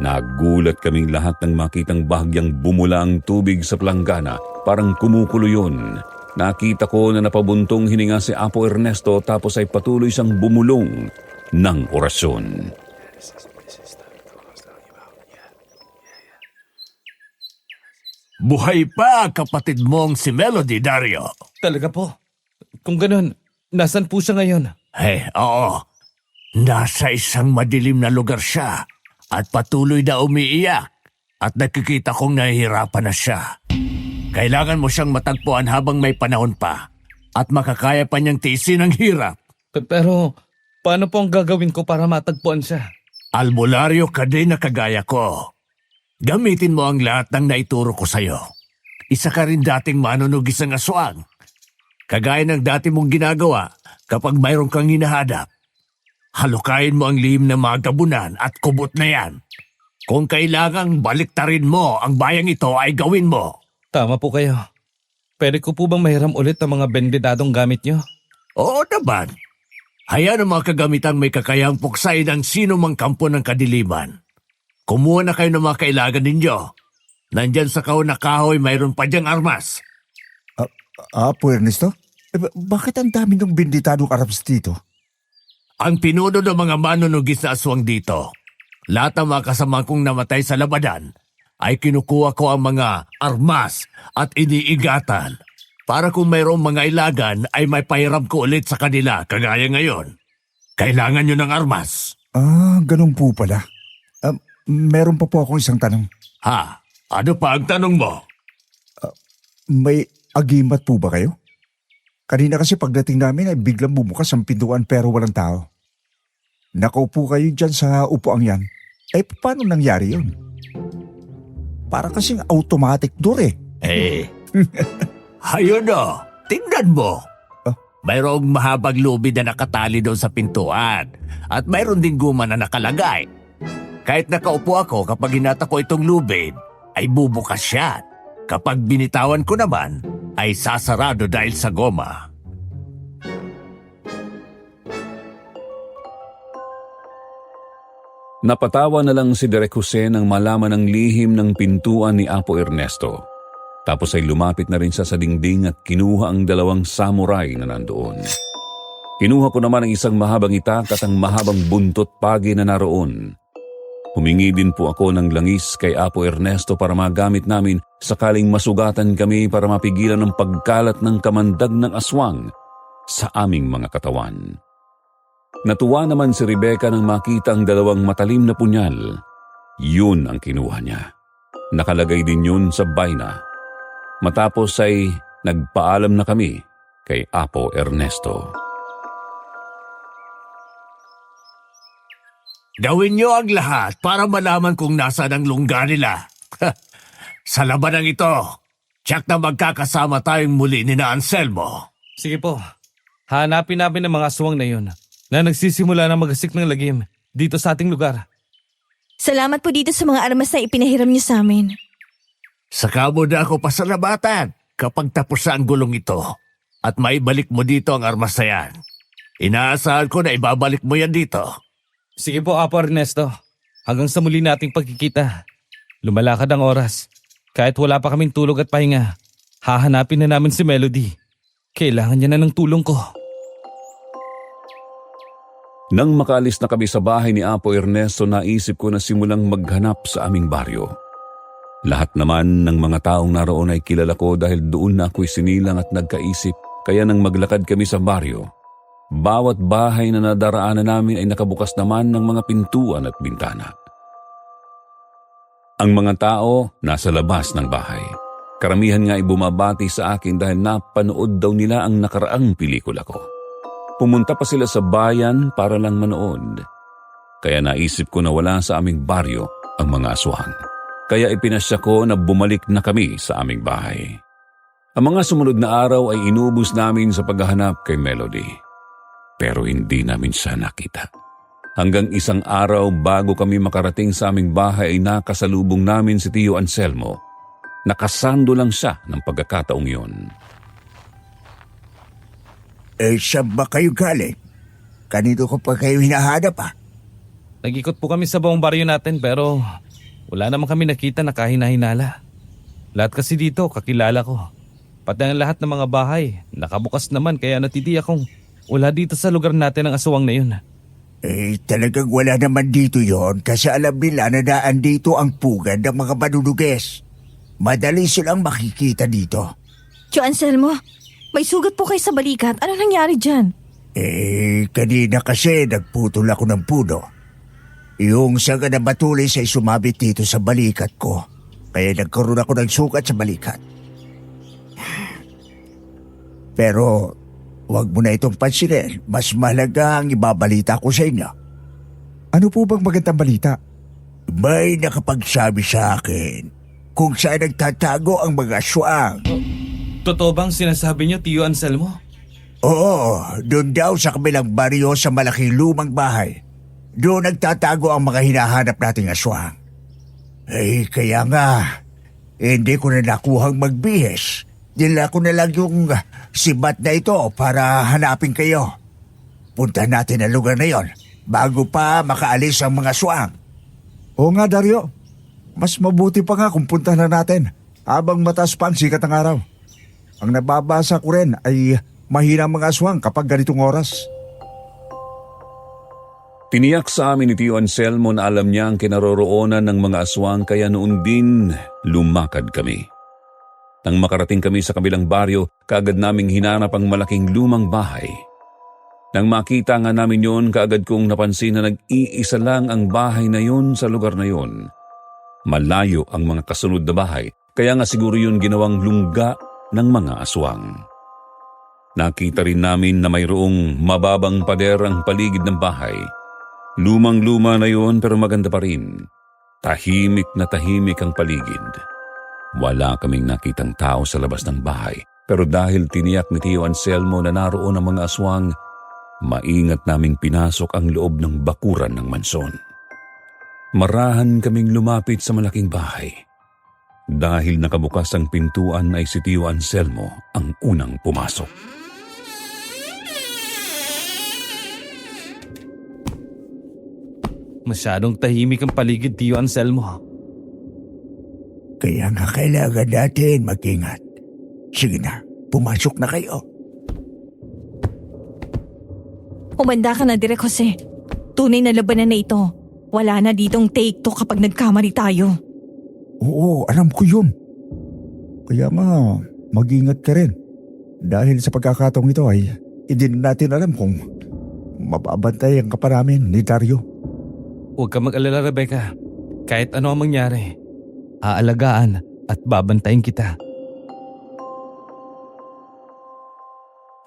Nagulat kaming lahat nang makitang bahagyang bumula ang tubig sa palanggana, parang kumukulo yun. Nakita ko na napabuntong hininga si Apo Ernesto tapos ay patuloy siyang bumulong ng orasyon. Buhay pa kapatid mong si Melody, Dario. Talaga po. Kung ganun, nasan po siya ngayon? Oo. Nasa isang madilim na lugar siya at patuloy na umiiyak at nakikita kong nahihirapan na siya. Kailangan mo siyang matagpuan habang may panahon pa at makakaya pa niyang tiisin ang hirap. Pero, paano po ang gagawin ko para matagpuan siya? Albularyo ka din na kagaya ko. Gamitin mo ang lahat ng naituro ko sa'yo. Isa ka rin dating manunugis ng aswang. Kagaya ng dati mong ginagawa kapag mayroon kang hinahadap. Halukayin mo ang lihim ng mga gabunan at kubot na yan. Kung kailangang baliktarin mo ang bayang ito ay gawin mo. Tama po kayo. Pwede ko po bang mahiram ulit ang mga bendedadong gamit niyo? Oo naman. Hayaan ang mga kagamitang may kakayahang puksay ng sino mang kampo ng kadiliman. Kumuha na kayo ng mga kailangan ninyo. Nandyan sa kahon na kahoy mayroon pa diyang armas. Apo Ernesto? Bakit ang dami ng binditadong arabs dito? Ang pinuno ng mga manunugis na aswang dito, lahat ng mga kasama kong namatay sa labanan, ay kinukuha ko ang mga armas at iniigatan para kung mayroong mga ilagan ay may pahiram ko ulit sa kanila kagaya ngayon. Kailangan nyo ng armas. Ganun po pala. Meron pa po akong isang tanong. Ha? Ano pa ang tanong mo? May agimat po ba kayo? Kanina kasi pagdating namin ay biglang bumukas ang pintuan pero walang tao. Nakaupo kayo dyan sa upuang yan. Paano nangyari yun? Para kasing automatic door Ayun o, tingnan mo. Mayroong mahabang lubid na nakatali doon sa pintuan at mayroon ding guma na nakalagay. Kahit nakaupo ako kapag hinata ko itong lubid, ay bubukas siya. Kapag binitawan ko naman, ay sasarado dahil sa goma. Napatawa na lang si Direk Jose nang malaman ang lihim ng pintuan ni Apo Ernesto. Tapos ay lumapit na rin siya sa dingding at kinuha ang 2 samurai na nandoon. Kinuha ko naman ang isang mahabang itak at ang mahabang buntot pagi na naroon. Humingi din po ako ng langis kay Apo Ernesto para magamit namin sakaling masugatan kami para mapigilan ang pagkalat ng kamandag ng aswang sa aming mga katawan. Natuwa naman si Rebecca nang makita ang 2 matalim na punyal. Yun ang kinuha niya. Nakalagay din yun sa baina. Matapos ay nagpaalam na kami kay Apo Ernesto. Gawin niyo ang lahat para malaman kung nasaan ang lungga nila. Sa labanang ito, tiyak na magkakasama tayong muli ni na Anselmo. Sige po. Hanapin namin ang mga aswang na yun na nagsisimula na magasik ng lagim dito sa ating lugar. Salamat po dito sa mga armas na ipinahiram niyo sa amin. Saka mo na ako pasalamatan kapag tapos sa ang gulong ito at maibalik mo dito ang armas na yan. Inaasahan ko na ibabalik mo yan dito. Sige po, Apo Ernesto. Hanggang sa muli nating pagkikita. Lumalakad ang oras. Kahit wala pa kaming tulog at pahinga, hahanapin na namin si Melody. Kailangan niya na ng tulong ko. Nang makaalis na kami sa bahay ni Apo Ernesto, naisip ko na simulang maghanap sa aming baryo. Lahat naman ng mga taong naroon ay kilala ko dahil doon na ako'y sinilang at nagkaisip, kaya nang maglakad kami sa baryo, bawat bahay na nadaraanan namin ay nakabukas naman ng mga pintuan at bintana. Ang mga tao nasa labas ng bahay. Karamihan nga ay bumabati sa akin dahil napanood daw nila ang nakaraang pelikula ko. Pumunta pa sila sa bayan para lang manood. Kaya naisip ko na wala sa aming baryo ang mga aswang. Kaya ipinasya ko na bumalik na kami sa aming bahay. Ang mga sumunod na araw ay inubos namin sa paghahanap kay Melody. Pero hindi namin siya nakita. Hanggang isang araw bago kami makarating sa aming bahay ay nakasalubong namin si Tio Anselmo. Nakasando lang siya ng pagkakataong yun. Saan ba kayo galing? Kanino ko pa kayo hinahanap Nag-ikot po kami sa buong baryo natin pero wala naman kami nakita na kahina-hinala. Lahat kasi dito kakilala ko. Pati ang lahat ng mga bahay nakabukas naman kaya natitiyak kong wala dito sa lugar natin ang aswang na yun. Talagang wala naman dito yon kasi alam nila na daan dito ang pugad ng mga manunuges. Madali silang makikita dito. Tio Anselmo, may sugat po kayo sa balikat. Ano nangyari dyan? Kanina kasi nagputol ako ng puno. Yung saga na batulis ay sumabit dito sa balikat ko. Kaya nagkaroon ako ng sugat sa balikat. Pero huwag mo na itong pansinin. Mas mahalaga ang ibabalita ko sa inyo. Ano po bang magandang balita? May nakapagsabi sa akin kung saan nagtatago ang mga aswang. Totoo bang sinasabi niyo, Tio Anselmo? Oo, doon daw sa kabilang baryo sa malaking lumang bahay. Doon nagtatago ang mga hinahanap nating aswang. Kaya nga, hindi ko na nakuhang magbihis. Dila ko na lang yung sibat na ito para hanapin kayo. Punta natin ang lugar na yon bago pa makaalis ang mga aswang. Oo nga, Dario. Mas mabuti pa nga kung punta na natin habang mataas pa ang sikat ng araw. Ang nababasa ko rin ay mahina ang mga aswang kapag ganitong oras. Tiniyak sa amin ni Tio Anselmo na alam niya ang kinaroroonan ng mga aswang kaya noon din lumakad kami. Nang makarating kami sa kabilang baryo, kaagad naming hinanap ang malaking lumang bahay. Nang makita nga namin yon, kaagad kong napansin na nag-iisa lang ang bahay na yon sa lugar na yon. Malayo ang mga kasunod na bahay, kaya nga siguro yun ginawang lungga ng mga aswang. Nakita rin namin na mayroong mababang pader ang paligid ng bahay. Lumang-luma na yun pero maganda pa rin. Tahimik na tahimik ang paligid. Wala kaming nakitang tao sa labas ng bahay, pero dahil tiniyak ni Tio Anselmo na naroon ang mga aswang, maingat naming pinasok ang loob ng bakuran ng mansyon. Marahan kaming lumapit sa malaking bahay. Dahil nakabukas ang pintuan ay si Tio Anselmo ang unang pumasok. Masyadong tahimik ang paligid, Tio Anselmo. Kaya nga kailangan natin mag-ingat. Sige na, pumasok na kayo. Umanda ka na, Direk Jose. Tunay na labanan na ito. Wala na ditong take to kapag nagkamali tayo. Oo, alam ko yun. Kaya nga, mag-ingat ka rin. Dahil sa pagkakataong ito ay hindi natin alam kung mababantay ang kapanamin ni Dario. Huwag ka mag-alala, Rebecca. Kahit ano ang mangyari, aalagaan at babantayin kita.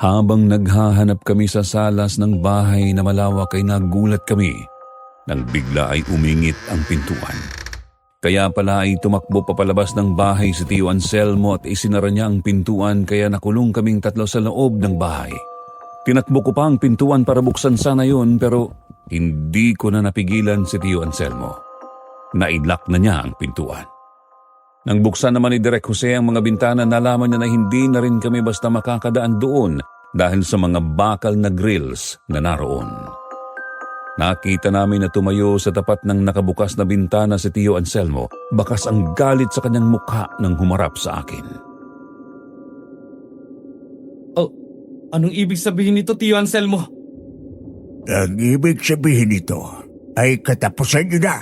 Habang naghahanap kami sa salas ng bahay na malawak ay nagulat kami nang bigla ay umingit ang pintuan. Kaya pala ay tumakbo papalabas ng bahay si Tio Anselmo at isinara niya ang pintuan kaya nakulong kaming tatlo sa loob ng bahay. Tinakbo ko pa ang pintuan para buksan sana yun pero hindi ko na napigilan si Tio Anselmo. Nailak na niya ang pintuan. Nang buksan naman ni Direk Jose ang mga bintana, nalaman niya na hindi na rin kami basta makakadaan doon dahil sa mga bakal na grills na naroon. Nakita namin na tumayo sa tapat ng nakabukas na bintana si Tio Anselmo. Bakas ang galit sa kanyang mukha nang humarap sa akin. Oh, anong ibig sabihin nito, Tio Anselmo? Ang ibig sabihin nito ay katapusan niyo na.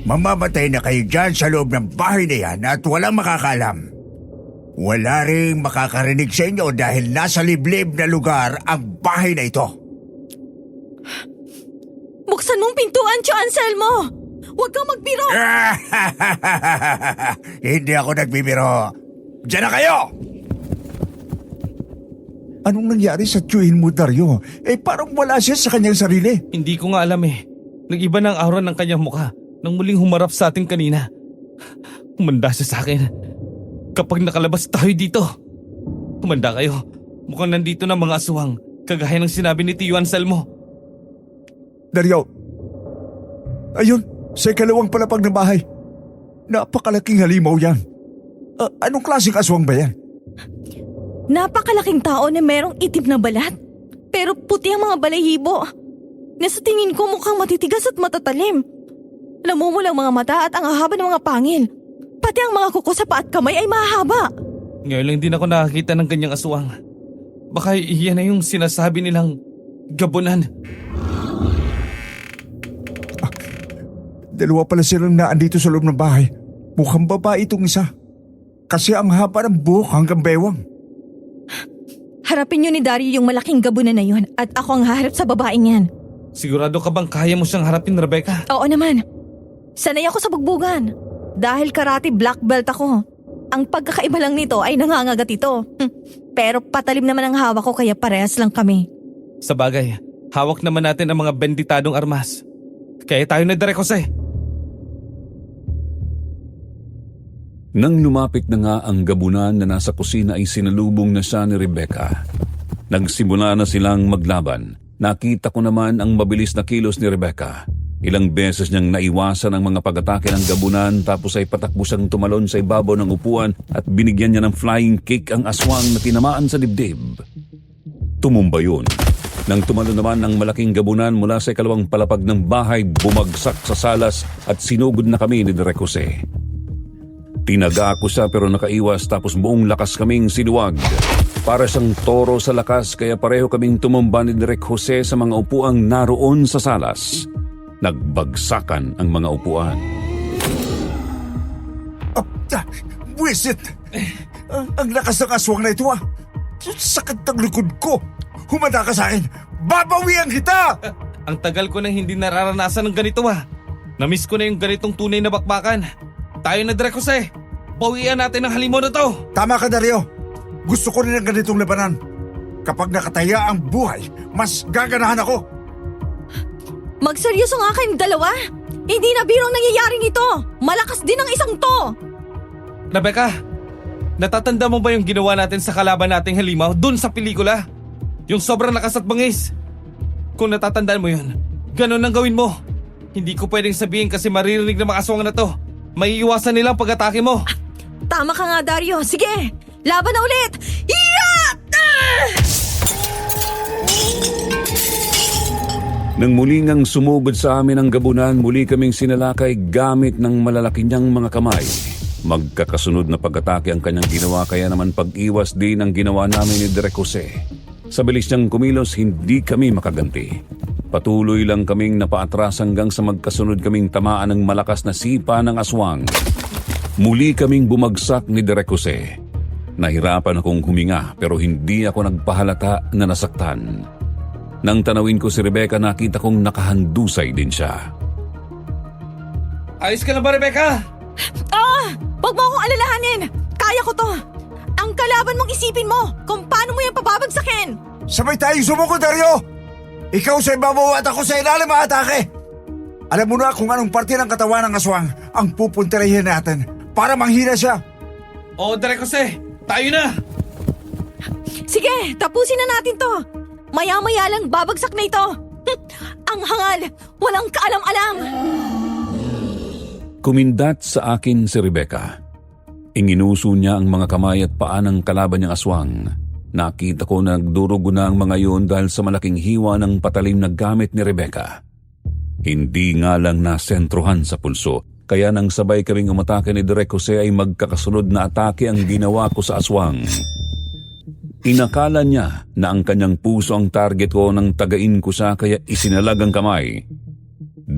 Mamamatay na kayo dyan sa loob ng bahay na yan at walang makakalam. Wala ring makakarinig sa inyo dahil nasa liblib na lugar ang bahay na ito. Buksan mong pintuan, Tio Anselmo! Huwag kang magbiro! Hindi ako nagbibiro. Diyan na kayo! Anong nangyari sa tiyuhin mo, Dario? Parang wala siya sa kanyang sarili. Hindi ko nga alam eh. Nag-iba ng aura ng kanyang mukha nang muling humarap sa atin kanina. Humanda siya sa akin. Kapag nakalabas tayo dito. Humanda kayo. Mukhang nandito na mga aswang. Kagaya ng sinabi ni Tio Anselmo. Dario, ayun, sa ikalawang palapag ng bahay. Napakalaking halimaw yan. Anong klaseng aswang ba yan? Napakalaking tao na merong itim na balat. Pero puti ang mga balahibo. Nasa tingin ko mukhang matitigas at matatalim. Namumulang mga mata at ang hahaba ng mga pangil. Pati ang mga kuko sa paa at kamay ay mahaba. Ngayon lang din ako nakakita ng ganyang aswang. Baka iyan na yung sinasabi nilang gabunan. Dalawa pala silang naandito sa loob ng bahay. Mukhang babae itong isa. Kasi ang haba ng buhok hanggang bewang. Harapin niyo ni Dario yung malaking gabunan na yun at ako ang haharap sa babaeng yan. Sigurado ka bang kaya mo siyang harapin, Rebecca? Oo naman. Sanay ako sa bugbugan. Dahil karate black belt ako. Ang pagkakaiba lang nito ay nangangagat ito. Pero patalim naman ang hawak ko kaya parehas lang kami. Sa bagay, hawak naman natin ang mga benditadong armas. Kaya tayo na Direk Jose. Nang lumapit na nga ang gabunan na nasa kusina ay sinalubong na siya ni Rebecca. Nagsimula na silang maglaban. Nakita ko naman ang mabilis na kilos ni Rebecca. Ilang beses niyang naiwasan ang mga pag-atake ng gabunan tapos ay patakbo siyang tumalon sa ibabaw ng upuan at binigyan niya ng flying kick ang aswang na tinamaan sa dibdib. Tumumba yun. Nang tumalon naman ang malaking gabunan mula sa ikalawang palapag ng bahay, bumagsak sa salas at sinugod na kami ni Direk Jose. Tinaga ako siya pero nakaiwas tapos buong lakas kaming sinuwag. Para siyang toro sa lakas kaya pareho kaming tumumba ni Direk Jose sa mga upuang naroon sa salas. Nagbagsakan ang mga upuan. Buwisit! Ang lakas ng aswang na ito Sakit ng likod ko! Humanda ka sa akin! Babawian kita! Ang tagal ko nang hindi nararanasan ng ganito Namiss ko na yung ganitong tunay na bakbakan. Tayo na Direk Jose! Bawian natin ang halimaw na to! Tama ka, Dario! Gusto ko rin ang ganitong labanan. Kapag nakataya ang buhay, mas gaganahan ako! Magseryoso nga kayong dalawa. Hindi na birong nangyayaring ito. Malakas din ang isang to. Rebecca, natatanda mo ba yung ginawa natin sa kalaban nating halimaw dun sa pelikula? Yung sobrang lakas at bangis. Kung natatandaan mo yun, ganun ang gawin mo. Hindi ko pwedeng sabihin kasi maririnig ng mga aswang na to. Maiiwasan nilang pag-atake mo. Tama ka nga, Dario. Sige, laban na ulit. Iyat! Nang muli ngang sumugod sa amin ang gabunan, muli kaming sinalakay gamit ng malalaki niyang mga kamay. Magkakasunod na pag-atake ang kanyang ginawa kaya naman pag-iwas din ang ginawa namin ni Direk Jose. Sa bilis niyang kumilos, hindi kami makaganti. Patuloy lang kaming napaatras hanggang sa magkasunod kaming tamaan ng malakas na sipa ng aswang. Muli kaming bumagsak ni Direk Jose. Nahirapan akong huminga pero hindi ako nagpahalata na nasaktan. Nang tanawin ko si Rebecca, nakita kong nakahandusay din siya. Ayos ka na ba, Rebecca? Huwag mo akong alalahanin. Kaya ko to. Ang kalaban mong isipin mo kung paano mo yan papabagsakin. Sabay tayong sumuko, Dario! Ikaw sa ibabaw at ako sa ilalim atake! Alam mo na kung anong parte ng katawan ng aswang ang pupuntirahin natin para manghina siya. Oo, Direk Jose, tayo na! Sige, tapusin na natin to. Maya-maya lang babagsak na ito. Ang hangal, walang kaalam-alam. Kumindat sa akin si Rebecca. Inginuso niya ang mga kamay at paa ng kalaban niyang aswang. Nakita ko na nagdurugo na ang mga yun dahil sa malaking hiwa ng patalim na gamit ni Rebecca. Hindi nga lang nasentruhan sa pulso, kaya nang sabay kaming umatake ni Direk Jose ay magkakasunod na atake ang ginawa ko sa aswang. Inakala niya na ang kanyang puso ang target ko nang tagain ko siya kaya isinalag ang kamay.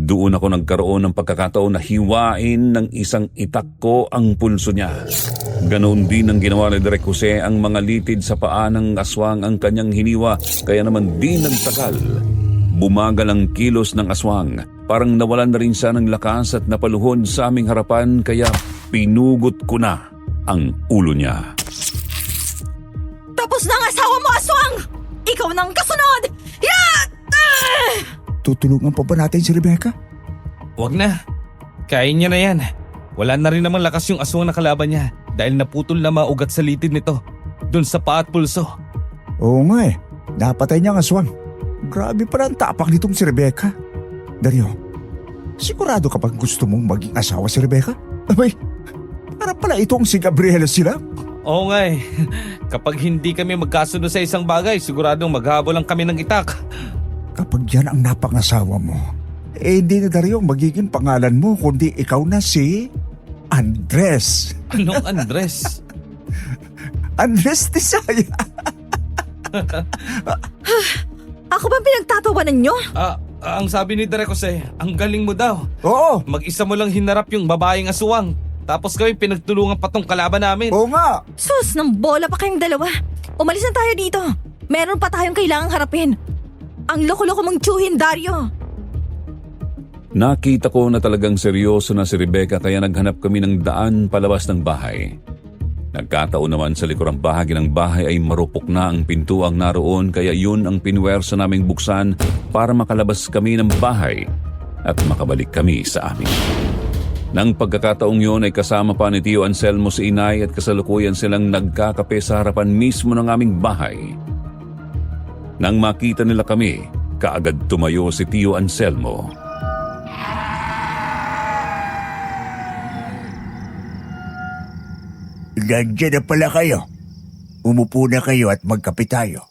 Doon ako nagkaroon ng pagkakataon na hiwain ng isang itak ko ang pulso niya. Ganoon din ang ginawa ni Direk Jose, ang mga litid sa paa ng aswang ang kanyang hiniwa, kaya naman di nagtagal. Bumagal ang kilos ng aswang. Parang nawalan na rin siya ng lakas at napaluhod sa aming harapan, kaya pinugot ko na ang ulo niya. Tapos na ang asawa mo, aswang! Ikaw nang kasunod! Yat! Tutulungan pa ba natin si Rebecca? Wag na. Kaya niya na yan. Wala na rin naman lakas yung aswang na kalaban niya dahil naputol na mga ugat sa litid nito. Doon sa paa at pulso. Oo nga eh. Napatay niya ang aswang. Grabe pa ang tapak nitong si Rebecca. Dario, sigurado ka bang gusto mong maging asawa si Rebecca? Abay, para pala itong si Gabriela sila. Oo nga eh. Kapag hindi kami magkasunod sa isang bagay, siguradong maghabol lang kami ng itak. Kapag yan ang napangasawa mo, hindi na Dario ang magiging pangalan mo, kundi ikaw na si Andres. Anong Andres? Andres Tisaya. Ako ba pinagtatawanan nyo? Ang sabi ni Direk Jose, ang galing mo daw. Oo, Mag-isa mo lang hinarap yung babaeng aswang. Tapos kami pinagtulungan pa tong kalaban namin. oo nga. Sus, ng bola pa kayong dalawa. Umalis na tayo dito. Meron pa tayong kailangang harapin. Ang loko-loko mong tsuhin, Dario. Nakita ko na talagang seryoso na si Rebecca, kaya naghanap kami ng daan palabas ng bahay. Nagkataon naman sa likurang bahagi ng bahay ay marupok na ang pintuang naroon, kaya yun ang pinwersa naming buksan para makalabas kami ng bahay at makabalik kami sa amin. Nang pagkakataong yun ay kasama pa ni Tio Anselmo si Inay at kasalukuyan silang nagkakape sa harapan mismo ng aming bahay. Nang makita nila kami, kaagad tumayo si Tio Anselmo. Nandiyan na pala kayo. Umupo na kayo at magkape tayo.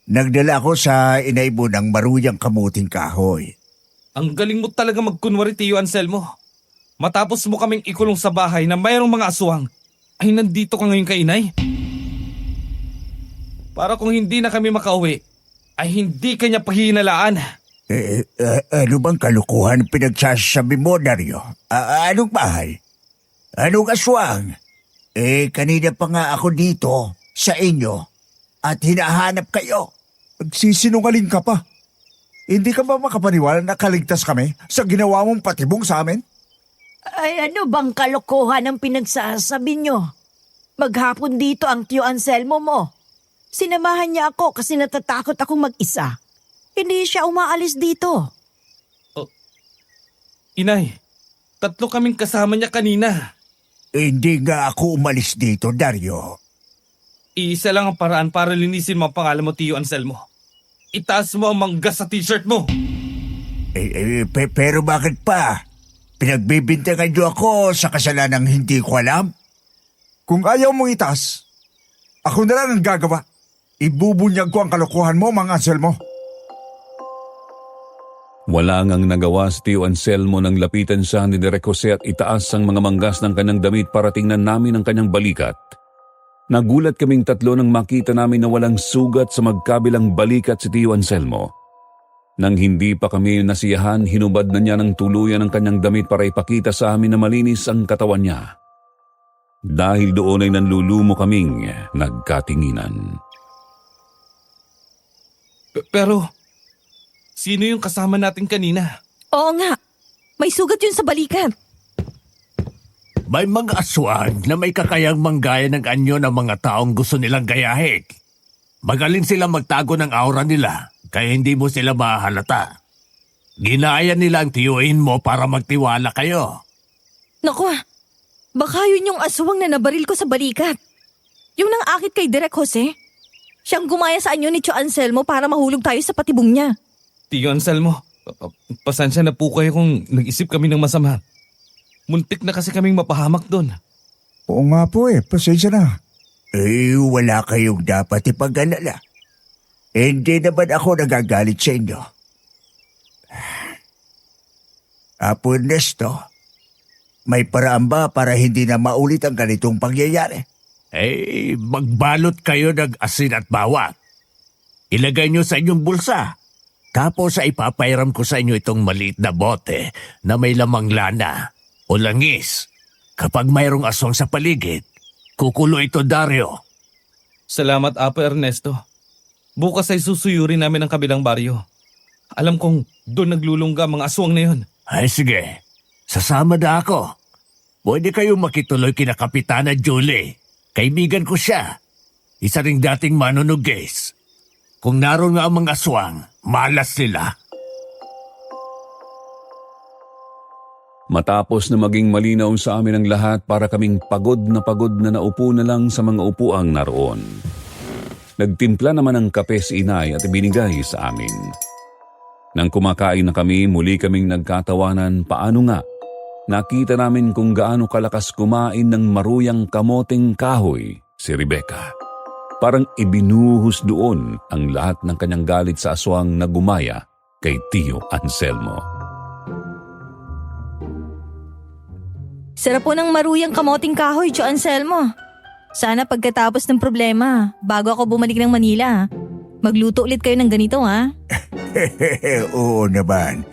Nagdala ako sa inay mo ng maruyang kamuting kahoy. Ang galing mo talaga magkunwari, Tio Anselmo. Matapos mo kaming ikulong sa bahay na mayroong mga aswang, ay nandito ka ngayon kay Inay? Para kung hindi na kami makauwi, ay hindi kanya pahihinalaan. Ano bang kalukuhan pinagsasabi mo, Dario? Anong bahay? Anong aswang? Kanina pa nga ako dito sa inyo at hinahanap kayo. Nagsisinungaling ka pa. Hindi ka ba makapaniwala na kaligtas kami sa ginawa mong patibong sa amin? Ay, ano bang kalokohan ang pinagsasabi nyo? Maghapon dito ang Tio Anselmo mo. Sinamahan niya ako kasi natatakot akong mag-isa. Hindi siya umaalis dito. Inay, 3 kaming kasama niya kanina. Hindi nga ako umalis dito, Dario. Iisa lang ang paraan para linisin mo ang pangalan mo, Tio Anselmo. Itaas mo ang mangga sa t-shirt mo. Pero bakit pa? Pinagbibintangan niyo ako sa kasalanang hindi ko alam? Kung ayaw mong itaas, ako na lang ang gagawa. Ibubunyag ko ang kalokohan mo, mga Anselmo. Wala ngang nagawa si Tio Anselmo nang lapitan siya ni Direk Jose at itaas ang mga manggas ng kanyang damit para tingnan namin ang kanyang balikat. Nagulat kaming 3 nang makita namin na walang sugat sa magkabilang balikat si Tio Anselmo. Nang hindi pa kami nasiyahan, hinubad na niya ng tuluyan ang kanyang damit para ipakita sa amin na malinis ang katawan niya. Dahil doon ay nanlulumo kaming nagkatinginan. Pero, sino yung kasama natin kanina? Oo nga. May sugat yun sa balikat. May mga aswang na may kakayang manggaya ng anyo ng mga taong gusto nilang gayahin. Magaling silang magtago ng aura nila, kaya hindi mo sila mahalata. Ginaya nila ang tiyuin mo para magtiwala kayo. Naku, baka yun yung aswang na nabaril ko sa balikat. Yung nang akit kay Direk Jose. Siyang gumaya sa anyo ni Tio Anselmo para mahulog tayo sa patibong niya. Tio Anselmo, pasensya na po kayo kung nag-isip kami ng masama. Muntik na kasi kaming mapahamak doon. Oo nga po pasensya na. Wala kayong dapat ipag-alala. Hindi naman ako nagagalit sa inyo. Apo Ernesto, may paraan ba para hindi na maulit ang ganitong pangyayari? Magbalot kayo ng asin at bawang. Ilagay nyo sa inyong bulsa. Tapos ay ipapairam ko sa inyo itong maliit na bote na may lamang lana o langis. Kapag mayroong aswang sa paligid, kukulo ito, Dario. Salamat, Apo Ernesto. Bukas ay susuyurin namin ang kabilang baryo. Alam kong doon naglulungga ang mga aswang na yun. Ay sige, sasama na ako. Pwede kayong makituloy kina Kapitana Julie. Kaibigan ko siya. Isa ring dating manunugis. Kung naroon nga ang mga aswang, malas sila. Matapos na maging malinaw sa amin ang lahat para kaming pagod na naupo na lang sa mga upuang naroon. Nagtimpla naman ng kape si inay at ibinigay sa amin. Nang kumakain na kami, muli kaming nagkatawanan paano nga. Nakita namin kung gaano kalakas kumain ng maruyang kamoting kahoy si Rebecca. Parang ibinuhos doon ang lahat ng kanyang galit sa aswang na gumaya kay Tio Anselmo. Sarap po ng maruyang kamoting kahoy, Tio Anselmo. Sana pagkatapos ng problema, bago ako bumalik ng Manila, magluto ulit kayo ng ganito, ha? Oo naman.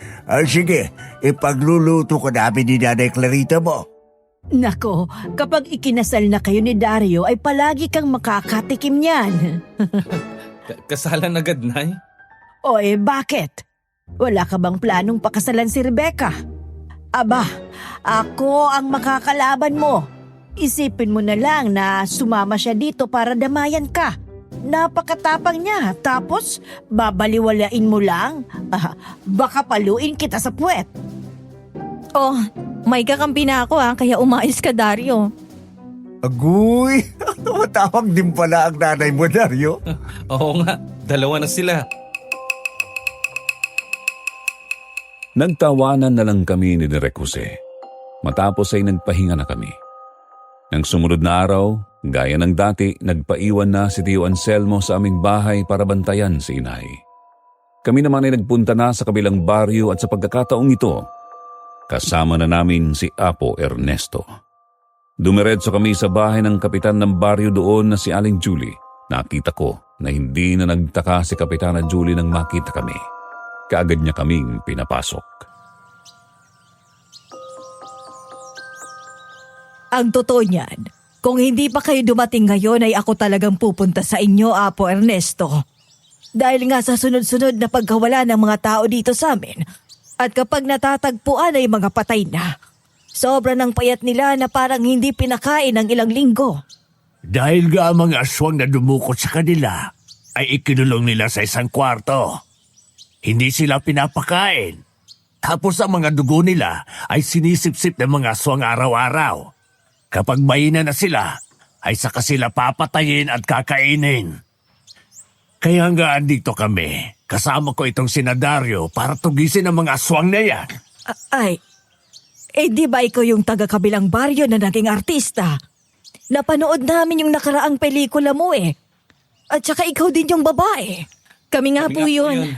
Sige, ipagluluto ko namin ni Nanay Clarita mo. Nako, kapag ikinasal na kayo ni Dario ay palagi kang makakatikim niyan. Kasalan agad, Nay? O bakit? Wala ka bang planong pakasalan si Rebecca? Aba, ako ang makakalaban mo. Isipin mo na lang na sumama siya dito para damayan ka. Napakatapang niya, tapos babaliwalain mo lang. Baka paluin kita sa puwet. Oh, may kakampi na ako, ha? Kaya umayos ka, Dario. Agoy, matawag din pala ang nanay mo, Dario. Oo nga, dalawa na sila. Nagtawanan na lang kami ni Direk Jose. Matapos ay nagpahinga na kami. Nang sumunod na araw, gaya ng dati, nagpaiwan na si Tio Anselmo sa aming bahay para bantayan si inay. Kami naman ay nagpunta na sa kabilang baryo at sa pagkakataong ito, kasama na namin si Apo Ernesto. Dumiretso kami sa bahay ng kapitan ng baryo doon na si Aling Julie. Nakita ko na hindi na nagtaka si Kapitana Julie nang makita kami. Kaagad niya kaming pinapasok. Ang totoo niyan, kung hindi pa kayo dumating ngayon ay ako talagang pupunta sa inyo, Apo Ernesto. Dahil nga sa sunod-sunod na pagkawala ng mga tao dito sa amin, at kapag natatagpuan ay mga patay na. Sobra ng payat nila na parang hindi pinakain ng ilang linggo. Dahil nga ang mga aswang na dumukot sa kanila ay ikinulong nila sa isang kwarto. Hindi sila pinapakain. Tapos ang mga dugo nila ay sinisip-sip ng mga aswang araw-araw. Kapag mahina na sila, ay saka sila papatayin at kakainin. Kaya nga andito kami. Kasama ko itong sina Dario para tugisin ang mga aswang na yan. Di ba ikaw yung taga-kabilang baryo na naging artista? Napanood namin yung nakaraang pelikula mo eh. At saka ikaw din yung babae. Kami nga po yun.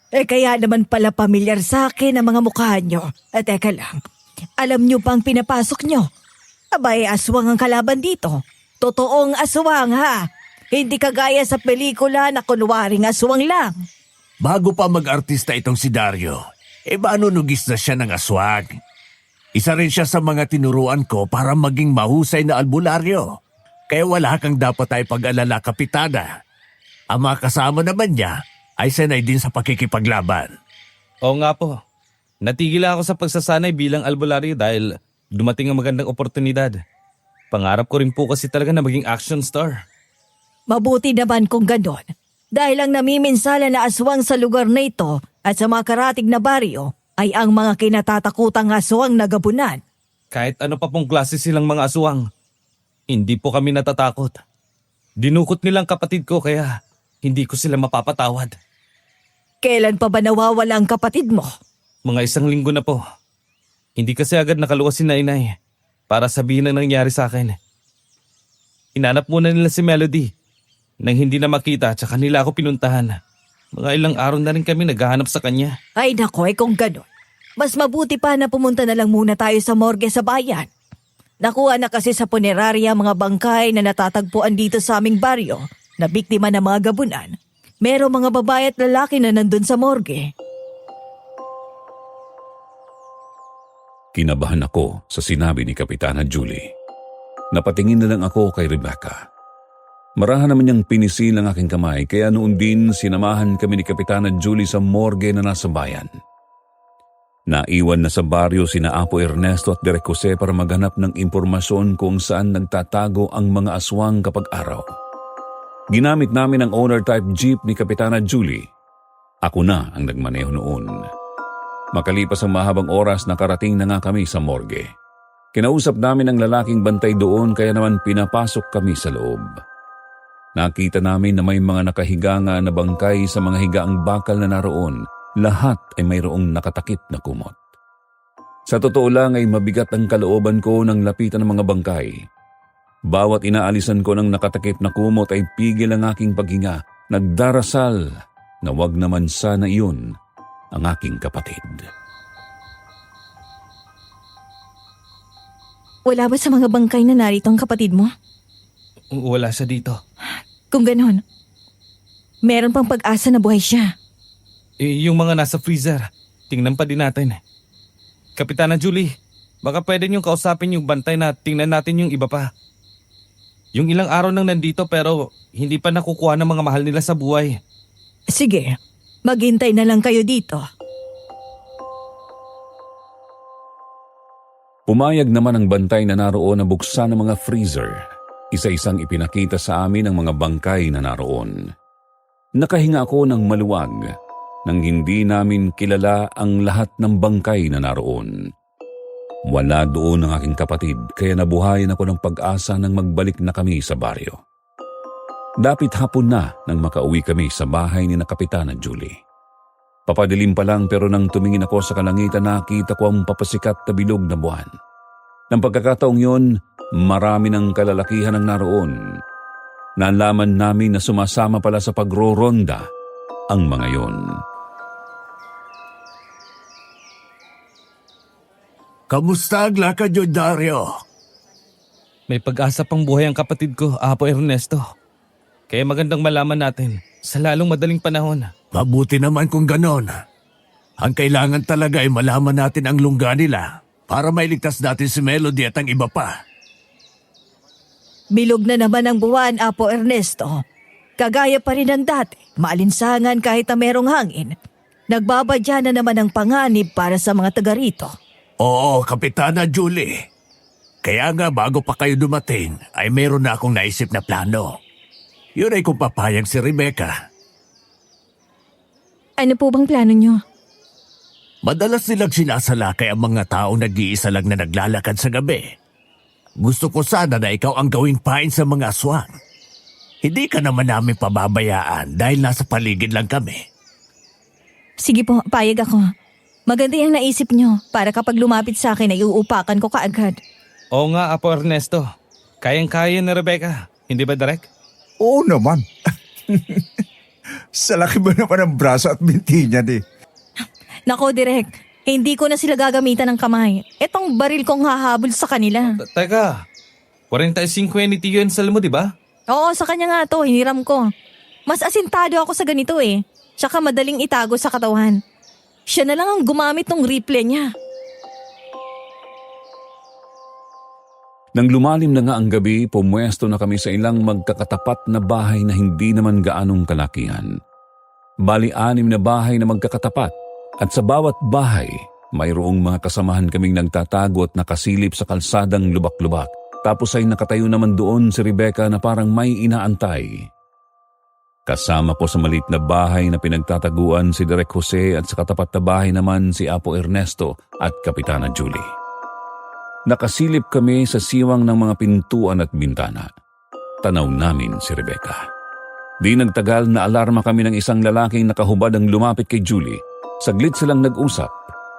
Kaya naman pala pamilyar sa akin ang mga mukha nyo. Teka lang, alam nyo bang pinapasok nyo? Abay, aswang ang kalaban dito. Totoong aswang, ha? Hindi kagaya sa pelikula na kunwaring aswang lang. Bago pa mag-artista itong si Dario, manunugis na siya ng aswang. Isa rin siya sa mga tinuruan ko para maging mahusay na albularyo. Kaya wala kang dapat ay pag-alala, Kapitana. Ang mga kasama naman niya ay sanay din sa pakikipaglaban. Oo nga po. Natigil ako sa pagsasanay bilang albularyo dahil dumating ang magandang oportunidad. Pangarap ko rin po kasi talaga na maging action star. Mabuti naman kung ganon. Dahil ang namiminsala na aswang sa lugar na ito at sa mga karatig na baryo ay ang mga kinatatakutang aswang na gabunan. Kahit ano pa pong klase silang mga aswang, hindi po kami natatakot. Dinukot nilang kapatid ko kaya hindi ko sila mapapatawad. Kailan pa ba nawawala ang kapatid mo? Mga 1 linggo na po. Hindi kasi agad nakaluwas si Nainay para sabihin ang nangyari sa akin. Hinanap muna nila si Melody. Nang hindi na makita, tsaka nila ako pinuntahan. Mga ilang araw na rin kami naghahanap sa kanya. Ay nako, kung ganon. Mas mabuti pa na pumunta na lang muna tayo sa morgue sa bayan. Nakuha na kasi sa punerarya mga bangkay na natatagpuan dito sa aming baryo na biktima ng mga gabunan. merong mga babae at lalaki na nandun sa morgue. Kinabahan ako sa sinabi ni Kapitana Julie. Napatingin na lang ako kay Rebecca. Marahan naman niyang pinisil ang aking kamay kaya noon din sinamahan kami ni Kapitana Julie sa morgue na nasa bayan. Naiwan na sa baryo sina Apo Ernesto at Direk Jose para maghanap ng impormasyon kung saan nagtatago ang mga aswang kapag araw. Ginamit namin ang owner-type jeep ni Kapitana Julie. Ako na ang nagmaneho noon. Makalipas ang mahabang oras, nakarating na nga kami sa morgue. Kinausap namin ang lalaking bantay doon kaya naman pinapasok kami sa loob. Nakita namin na may mga nakahiga nga na bangkay sa mga higaang bakal na naroon. Lahat ay mayroong nakatakip na kumot. Sa totoo lang ay mabigat ang kalooban ko nang lapitan ng mga bangkay. Bawat inaalisan ko ng nakatakip na kumot ay pigil ang aking paghinga. Nagdarasal na wag naman sana iyon ang aking kapatid. Wala ba sa mga bangkay na narito ang kapatid mo? Wala siya dito. Kung ganon, meron pang pag-asa na buhay siya. Yung mga nasa freezer, tingnan pa din natin. Kapitana Julie, baka pwede niyong kausapin yung bantay na tingnan natin yung iba pa. Yung ilang araw nang nandito pero hindi pa nakukuha ng mga mahal nila sa buhay. Sige, maghintay na lang kayo dito. Pumayag naman ang bantay na naroon na buksan ng mga freezer. Isa-isang ipinakita sa amin ang mga bangkay na naroon. Nakahinga ako ng maluwag nang hindi namin kilala ang lahat ng bangkay na naroon. Wala doon ang aking kapatid kaya nabuhayan ako ng pag-asa nang magbalik na kami sa baryo. Dapit hapon na nang makauwi kami sa bahay ni na Kapitana Julie. Papadilim pa lang pero nang tumingin ako sa kalangitan nakita ko ang papasikat na bilog na buwan. Nang pagkakataong yon, marami ng kalalakihan ang naroon. Nalaman namin na sumasama pala sa pagroronda ang mga yon. Kamusta ang lakad yun, Dario? May pag-asa pang buhay ang kapatid ko, Apo Ernesto. Kaya magandang malaman natin sa lalong madaling panahon. Mabuti naman kung ganon. Ang kailangan talaga ay malaman natin ang lungga nila para mailigtas natin si Melody at ang iba pa. Bilog na naman ang buwan, Apo Ernesto. Kagaya pa rin ng dati, maalinsangan kahit na merong hangin. Nagbabadya na naman ang panganib para sa mga taga rito. Oo, Kapitana Julie. Kaya nga bago pa kayo dumating ay meron na akong naisip na plano. Yun ay kung papayag si Rebecca. Ano po bang plano nyo? Madalas nilang sinasalakay ang mga taong nag-iisa lang na naglalakad sa gabi. Gusto ko sana na ikaw ang gawing pain sa mga aswang. Hindi ka naman namin pababayaan dahil nasa paligid lang kami. Sige po, payag ako. Maganda yung naisip nyo para kapag lumapit sa akin ay uupakan ko kaagad. Oo nga, Apo Ernesto. Kayang-kaya ni Rebecca. Hindi ba, Direk? Oo naman. Sa laki ba naman ang braso at binti niya di? Nako, Direk, hindi ko na sila gagamitan ng kamay. Etong baril kong hahabol sa kanila. Teka, 45 yun sa mo, di ba? Oo, sa kanya nga to, hiniram ko. Mas asintado ako sa ganito eh. Tsaka madaling itago sa katawan. Siya na lang ang gumamit ng rifle niya. Nang lumalim na nga ang gabi, pumwesto na kami sa ilang magkakatapat na bahay na hindi naman gaanong kalakihan. Bali-anim na bahay na magkakatapat at sa bawat bahay, mayroong mga kasamahan kaming nagtatago at nakasilip sa kalsadang lubak-lubak. Tapos ay nakatayo naman doon si Rebecca na parang may inaantay. Kasama ko sa maliit na bahay na pinagtataguan si Direk Jose at sa katapat na bahay naman si Apo Ernesto at Kapitana Julie. Nakasilip kami sa siwang ng mga pintuan at bintana. Tanaw namin si Rebecca. Di nagtagal na alarma kami ng isang lalaking nakahubad ang lumapit kay Julie. Saglit silang nag-usap.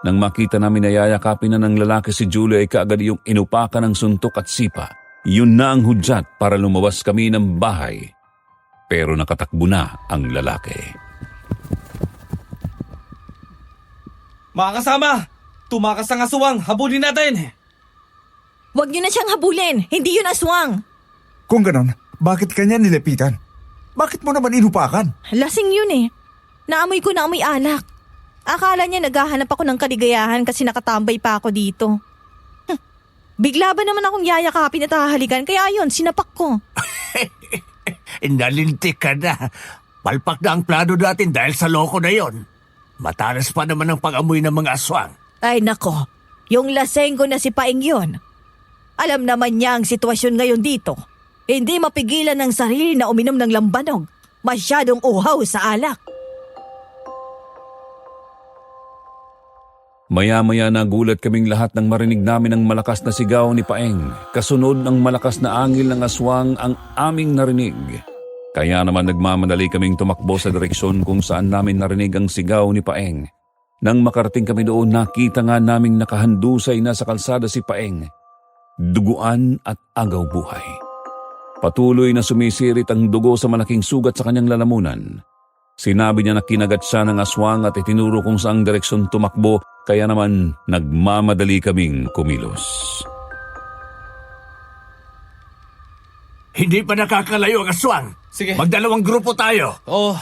Nang makita namin na yayakapin na ng lalaki si Julie ay kaagad yung inupakan ng suntok at sipa. Yun na ang hudyat para lumabas kami ng bahay. Pero nakatakbo na ang lalaki. Mga kasama! Tumakas ang aswang! Habulin natin! Huwag niyo na siyang habulin! Hindi yun aswang! Kung ganon, bakit kanya nilapitan? Bakit mo naman inupakan? Lasing yun eh. Naamoy ko na amoy alak. Akala niya naghahanap ako ng kaligayahan kasi nakatambay pa ako dito. Bigla ba naman akong yayakapin at hahalikan kaya ayun, sinapak ko. Nalintik ka na. Palpak na ang plano natin dahil sa loko na yon. Matalas pa naman ang pag-amoy ng mga aswang. Ay nako, yung laseng ko na si Paeng yun. Alam naman niya ang sitwasyon ngayon dito. Hindi mapigilan ng sarili na uminom ng lambanog. Masyadong uhaw sa alak. Maya-maya nagulat kaming lahat nang marinig namin ang malakas na sigaw ni Paeng. Kasunod ng malakas na angil ng aswang ang aming narinig. Kaya naman nagmamadali kaming tumakbo sa direksyon kung saan namin narinig ang sigaw ni Paeng. Nang makarating kami doon, nakita nga naming nakahandusay na sa kalsada si Paeng. Duguan at agaw buhay. Patuloy na sumisirit ang dugo sa malaking sugat sa kanyang lalamunan. Sinabi niya na kinagat siya ng aswang at itinuro kung saang direksyon tumakbo, kaya naman nagmamadali kaming kumilos. Hindi pa nakakalayo ang aswang. Sige. Magdalawang grupo tayo. Oh,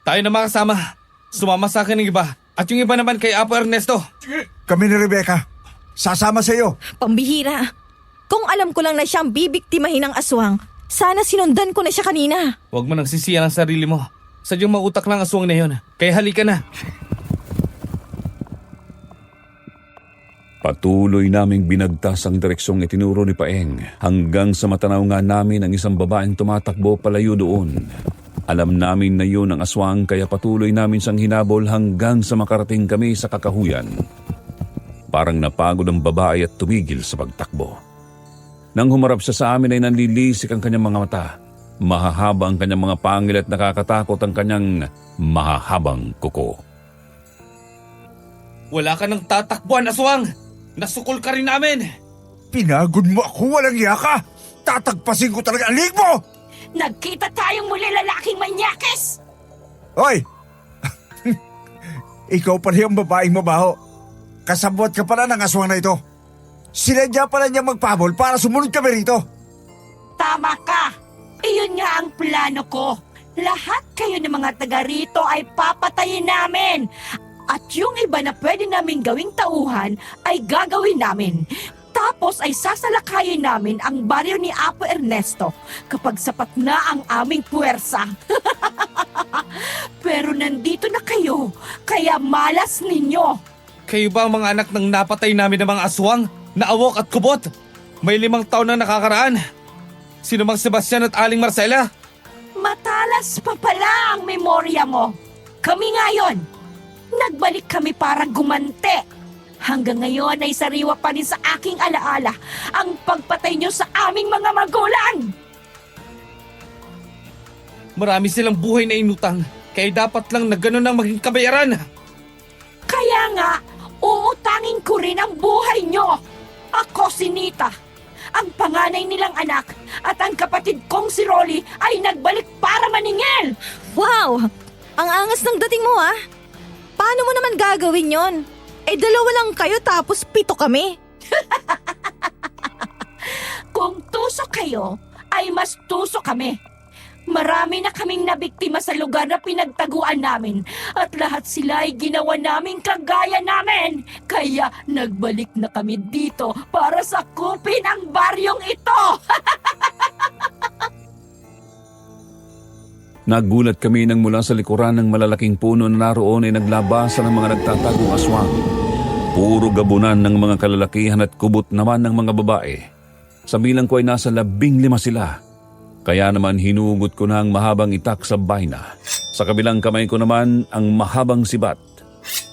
tayo na makasama. Sumama sa akin ng iba. At yung iba naman kay Apo Ernesto. Kami ni Rebecca. Sasama sa iyo. Pambihira. Kung alam ko lang na siyang bibiktimahin ng aswang, sana sinundan ko na siya kanina. Huwag mo nang sisiyan ang sarili mo. Sadyang mautak lang aswang na yun. Kaya halika na. Patuloy naming binagtas ang direksyong itinuro ni Paeng hanggang sa matanaw nga namin ang isang babaeng tumatakbo palayo doon. Alam namin na yun ang aswang kaya patuloy namin siyang hinabol hanggang sa makarating kami sa kakahuyan. Parang napagod ang babae at tumigil sa pagtakbo. Nang humarap siya sa amin ay nanlilisik ang kanyang mga mata. Mahahaba ang kanyang mga pangil at nakakatakot ang kanyang mahahabang kuko. Wala ka nang tatakbuhan, aswang! Nasukol ka rin namin! Pinagod mo ako, walang yaka! Tatagpasin ko talaga ang lig mo! Nagkita tayong muli, lalaking manyakes! Hoy! Ikaw pala yung babaeng mabaho. Kasabot ka pala ng aswang na ito. Sinadya pala niya magpabol para sumunod kami rito. Tama ka! Iyon nga ang plano ko. Lahat kayo ng mga taga rito ay papatayin namin. At yung iba na pwede namin gawing tauhan ay gagawin namin. Tapos ay sasalakayin namin ang baryo ni Apo Ernesto kapag sapat na ang aming puwersa. Pero nandito na kayo, kaya malas ninyo. Kayo ba ang mga anak ng napatay namin ng mga aswang? Naawok at kubot? May 5 taon na nakakaraan. Sino mang Sebastian at Aling Marcela? Matalas pa pala ang memorya mo. Kami ngayon, nagbalik kami para gumante. Hanggang ngayon ay sariwa pa rin sa aking alaala ang pagpatay niyo sa aming mga magulang. Marami silang buhay na inutang, kaya dapat lang na gano'n ang maging kabayaran. Kaya nga, uutangin ko rin ang buhay niyo. Ako si Nita, ang panganay nilang anak, at ang kapatid kong si Rolly ay nagbalik para maningil. Wow! Ang angas ng dating mo ah! Paano mo naman gagawin yon? Eh 2 lang kayo tapos 7 kami. Kung tusok kayo, ay mas tusok kami. Marami na kaming nabiktima sa lugar na pinagtaguan namin at lahat sila ay ginawa naming kagaya namin. Kaya nagbalik na kami dito para sakupin ang baryong ito. Nagulat kami nang mula sa likuran ng malalaking puno na naroon ay naglabasan ng mga nagtatagong aswang. Puro gabunan ng mga kalalakihan at kubot naman ng mga babae. Sa bilang ko ay nasa 15 sila. Kaya naman hinugot ko na ang mahabang itak sa baina. Sa kabilang kamay ko naman ang mahabang sibat.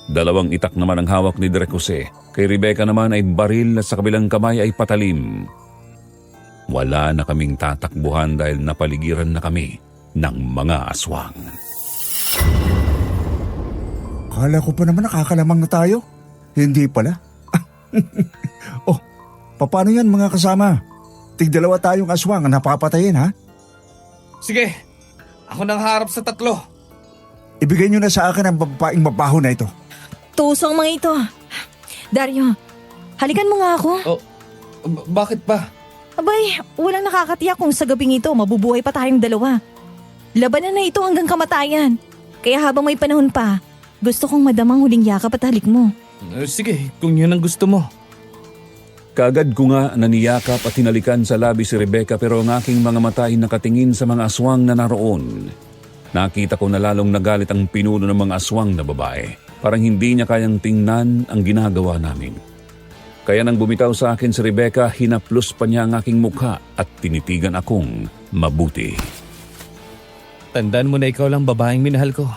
2 itak naman ang hawak ni Direk Jose. Kay Rebecca naman ay baril at sa kabilang kamay ay patalim. Wala na kaming tatakbuhan dahil napaligiran na kami ng mga aswang. Kala ko pa naman nakakalamang na tayo. Hindi pala. Oh, paano yan mga kasama? Tig-2 tayong aswang ang napapatayin ha? Sige, ako nang harap sa 3. Ibigay niyo na sa akin ang babaeng mabaho na ito. Tusong mga ito. Dario, halikan mo nga ako. Oh, bakit ba? Abay, walang nakakatiyak kung sa gabing ito mabubuhay pa tayong 2. Labanan na ito hanggang kamatayan. Kaya habang may panahon pa, gusto kong madamang huling yakap at halik mo. Sige, kung yun ang gusto mo. Kaagad ko nga naniyakap at hinalikan sa labi si Rebecca pero ang aking mga mata ay nakatingin sa mga aswang na naroon. Nakita ko na lalong nagalit ang pinuno ng mga aswang na babae. Parang hindi niya kayang tingnan ang ginagawa namin. Kaya nang bumitaw sa akin si Rebecca, hinaplos pa niya ang aking mukha at tinitigan akong mabuti. Tandaan mo na ikaw lang babaeng minahal ko.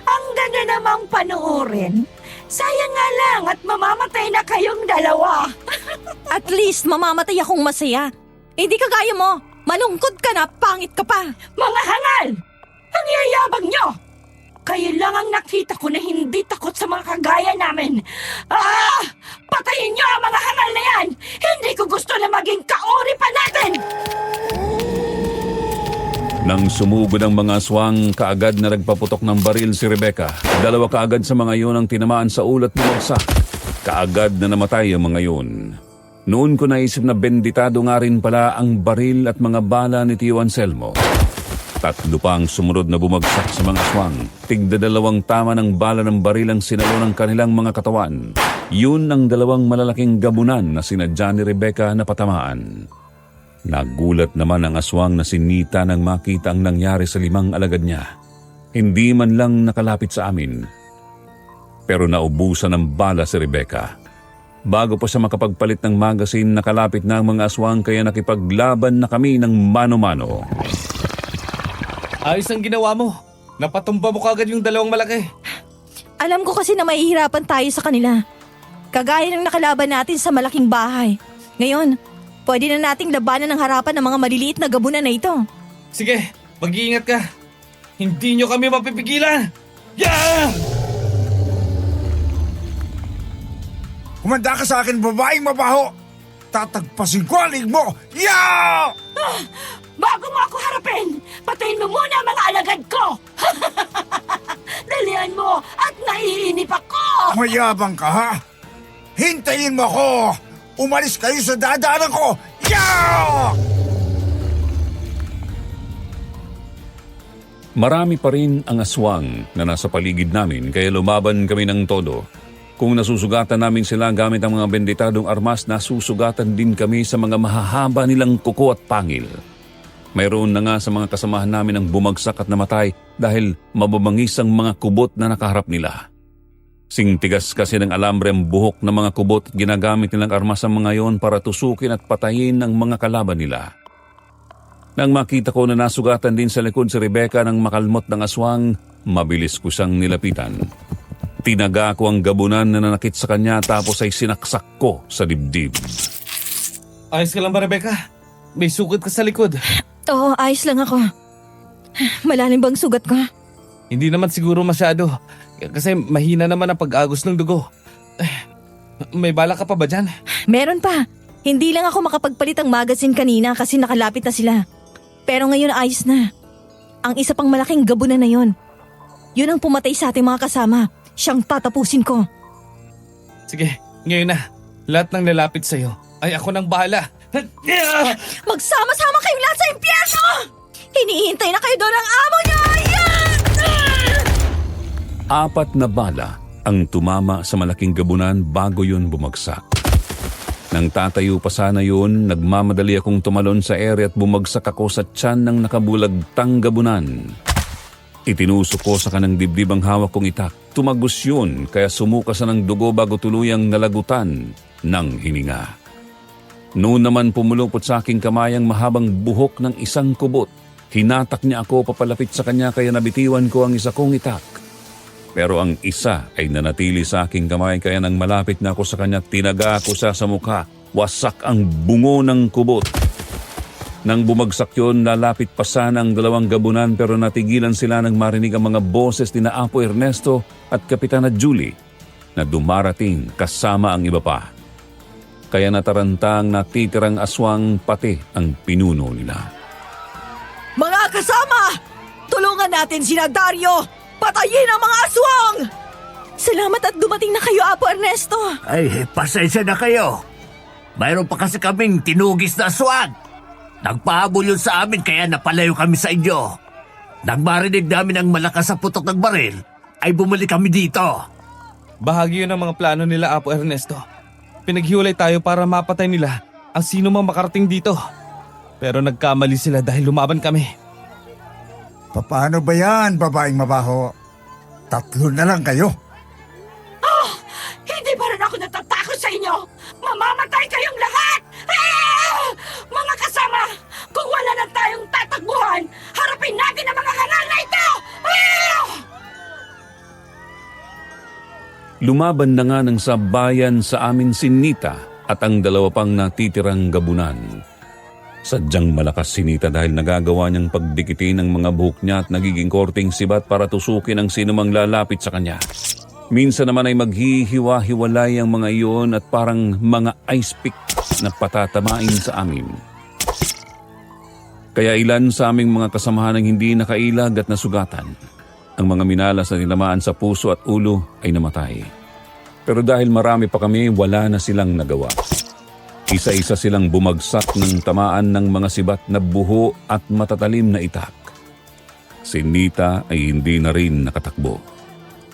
Ang ganda namang panoorin. Sayang nga lang at mamamatay na kayong dalawa. At least mamamatay akong masaya. Hindi ka gaya mo. Malungkot ka na, pangit ka pa. Mga hangal! Ang yayabang nyo! Kayo lang ang nakita ko na hindi takot sa mga kagaya namin. Patayin nyo ang mga hangal na yan! Hindi ko gusto na maging kaori pa natin! Nang sumugod ang mga aswang, kaagad na nagpaputok ng baril si Rebecca. Dalawa kaagad sa mga yun ang tinamaan sa ulo at bumagsak. Kaagad na namatay ang mga yun. Noon ko naisip na benditado nga rin pala ang baril at mga bala ni Tio Anselmo. Tatlo pa ang sumunod na bumagsak sa mga aswang. Tigdadalawang tama ng bala ng baril ang sinalo ng kanilang mga katawan. Yun ang dalawang malalaking gabunan na sinadya ni Rebecca na patamaan. Nagulat naman ang aswang na si Nita nang makita ang nangyari sa 5 alagad niya. Hindi man lang nakalapit sa amin. Pero naubusan ng bala si Rebecca. Bago pa siya makapagpalit ng magazine, nakalapit na ang mga aswang kaya nakipaglaban na kami ng mano-mano. Ayos ang ginawa mo. Napatumba mo kagad yung dalawang malaki. Alam ko kasi na mahihirapan tayo sa kanila. Kagaya ng nakalaban natin sa malaking bahay. Ngayon, pwede na nating labanan ng harapan ng mga maliliit na gabunan na ito. Sige, mag-iingat ka. Hindi nyo kami mapipigilan. Yeah! Humanda ka sa akin, babaeng mabaho! Tatagpasin ko ang lig mo! Yeah! Bago mo ako harapin, patayin mo muna ang mga alagad ko! Dalian mo at naiinip ako! Mayabang ka, ha? Hintayin mo ko! Umalis kayo sa dadaanan ko! Yeah! Marami pa rin ang aswang na nasa paligid namin kaya lumaban kami ng todo. Kung nasusugatan namin sila gamit ang mga benditadong armas, nasusugatan din kami sa mga mahahaba nilang kuko at pangil. Mayroon na nga sa mga kasamahan namin ang bumagsak at namatay dahil mababangis ang mga kubot na nakaharap nila. Singtigas kasi ng alambre ang buhok ng mga kubot at ginagamit nilang armas ang mga yon para tusukin at patayin ang mga kalaban nila. Nang makita ko na nasugatan din sa likod si Rebecca ng makalmot ng aswang, mabilis ko siyang nilapitan. Tinaga ko ang gabunan na nanakit sa kanya tapos ay sinaksak ko sa dibdib. Ayos ka lang ba, Rebecca? May sugat ka sa likod. Oo, ayos lang ako. Malalim bang sugat ko? Hindi naman siguro masyado. Kasi mahina naman ang pag-agos ng dugo. May bala ka pa ba dyan? Meron pa. Hindi lang ako makapagpalit ang magazine kanina kasi nakalapit na sila. Pero ngayon ayos na. Ang isa pang malaking gabunan na yon. Yun ang pumatay sa ating mga kasama. Siyang tatapusin ko. Sige, ngayon na. Lahat ng lalapit sa'yo ay ako nang bahala. Magsama-sama kayong lahat sa impyerno! Hinihintay na kayo doon ang amo niyo! 4 na bala ang tumama sa malaking gabunan bago yun bumagsak. Nang tatayo pa sana yun, nagmamadali akong tumalon sa ere at bumagsak ako sa tiyan ng nakabulagtang gabunan. Itinusok ko sa kanang dibdib ang hawak kong itak. Tumagos yun kaya sumukas na ng dugo bago tuluyang nalagutan ng hininga. Noon naman pumulupot sa aking kamay ang mahabang buhok ng isang kubot. Hinatak niya ako papalapit sa kanya kaya nabitiwan ko ang isa kong itak. Pero ang isa ay nanatili sa aking kamay kaya nang malapit na ako sa kanya, tinaga ko siya sa mukha. Wasak ang bungo ng kubot. Nang bumagsak yun, lalapit pa sana ang 2 gabunan pero natigilan sila nang marinig ang mga boses ni na Apo Ernesto at Kapitana Julie na dumarating kasama ang iba pa. Kaya nataranta ang natitirang aswang pati ang pinuno nila. Mga kasama! Tulungan natin sina Dario! Patayin ang mga aswang! Salamat at dumating na kayo, Apo Ernesto! Ay, pasensya na kayo. Mayroon pa kasi kaming tinugis na aswang. Nagpahabol yun sa amin kaya napalayo kami sa inyo. Nang marinig namin ang malakas sa putok ng baril, ay bumalik kami dito. Bahagi yun ng mga plano nila, Apo Ernesto. Pinaghiwalay tayo para mapatay nila ang sino mang makarating dito. Pero nagkamali sila dahil lumaban kami. Paano ba yan, babaeng mabaho? 3 na lang kayo. Hindi ba rin ako natatakot sa inyo? Mamamatay kayong lahat! Mga kasama, kung wala na tayong tatakbuhan, harapin natin ang mga hangal na ito! Lumaban na nga ng sabayan sa amin si Nita at ang 2 pang natitirang gabunan. Sadyang malakas si Nita dahil nagagawa niyang pagdikitin ang mga buhok niya at nagiging korting sibat para tusukin ang sinumang lalapit sa kanya. Minsan naman ay maghihiwa-hiwalay ang mga iyon at parang mga ice pick na patatamain sa amin. Kaya ilan sa aming mga kasamahan ang hindi nakailag at nasugatan. Ang mga minalas na tinamaan sa puso at ulo ay namatay. Pero dahil marami pa kami, wala na silang nagawa. Isa-isa silang bumagsak ng tamaan ng mga sibat na buho at matatalim na itak. Si Nita ay hindi na rin nakatakbo.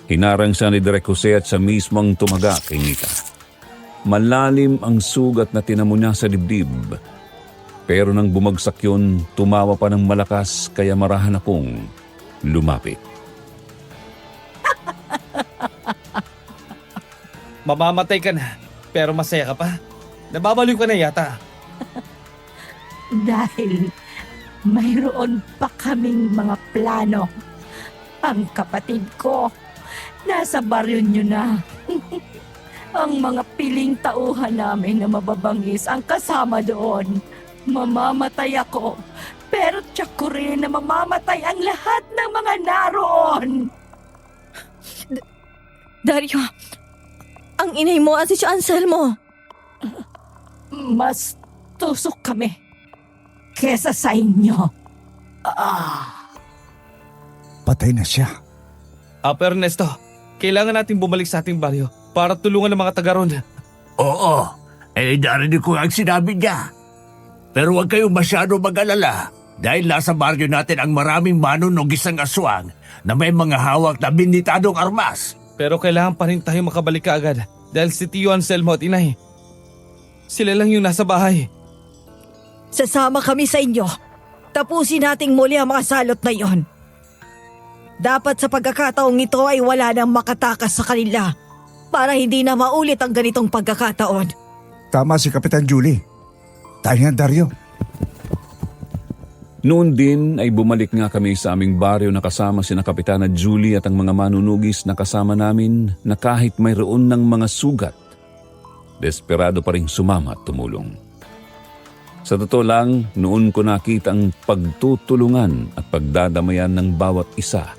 Hinarang siya ni Direk Jose at siya mismo ang tumaga kay Nita. Malalim ang sugat na tinamo niya sa dibdib. Pero nang bumagsak yun, tumawa pa ng malakas kaya marahan akong lumapit. Mamamatay ka na, pero masaya ka pa. Nababaliw ka na yata. Dahil mayroon pa kaming mga plano. Ang kapatid ko, nasa baryo nyo na. Ang mga piling tauhan namin na mababangis ang kasama doon. Mamamatay ako, pero tiyak ko rin na mamamatay ang lahat ng mga naroon. Dario, ang inay mo at si Anselmo. Mas tusok kami kesa sa inyo. Patay na siya. Apo Ernesto, kailangan natin bumalik sa ating baryo para tulungan ang mga taga ron. Oo, narinig ko ang sinabi niya. Pero huwag kayong masyado mag-alala dahil nasa baryo natin ang maraming manunugisang aswang na may mga hawak na binitadong armas. Pero kailangan pa rin tayo makabalik kaagad dahil si Tio Anselmo at Inay, sila lang yung nasa bahay. Sasama kami sa inyo. Tapusin nating muli ang mga salot na yon. Dapat sa pagkakataong ito ay wala nang makatakas sa kanila para hindi na maulit ang ganitong pagkakataon. Tama si Kapitan Julie. Tayo nga, Dario. Noon din ay bumalik nga kami sa aming baryo na kasama sina Kapitana Julie at ang mga manunugis na kasama namin na kahit mayroon ng mga sugat, desperado pa rin sumama at tumulong. Sa totoo lang, noon ko nakita ang pagtutulungan at pagdadamayan ng bawat isa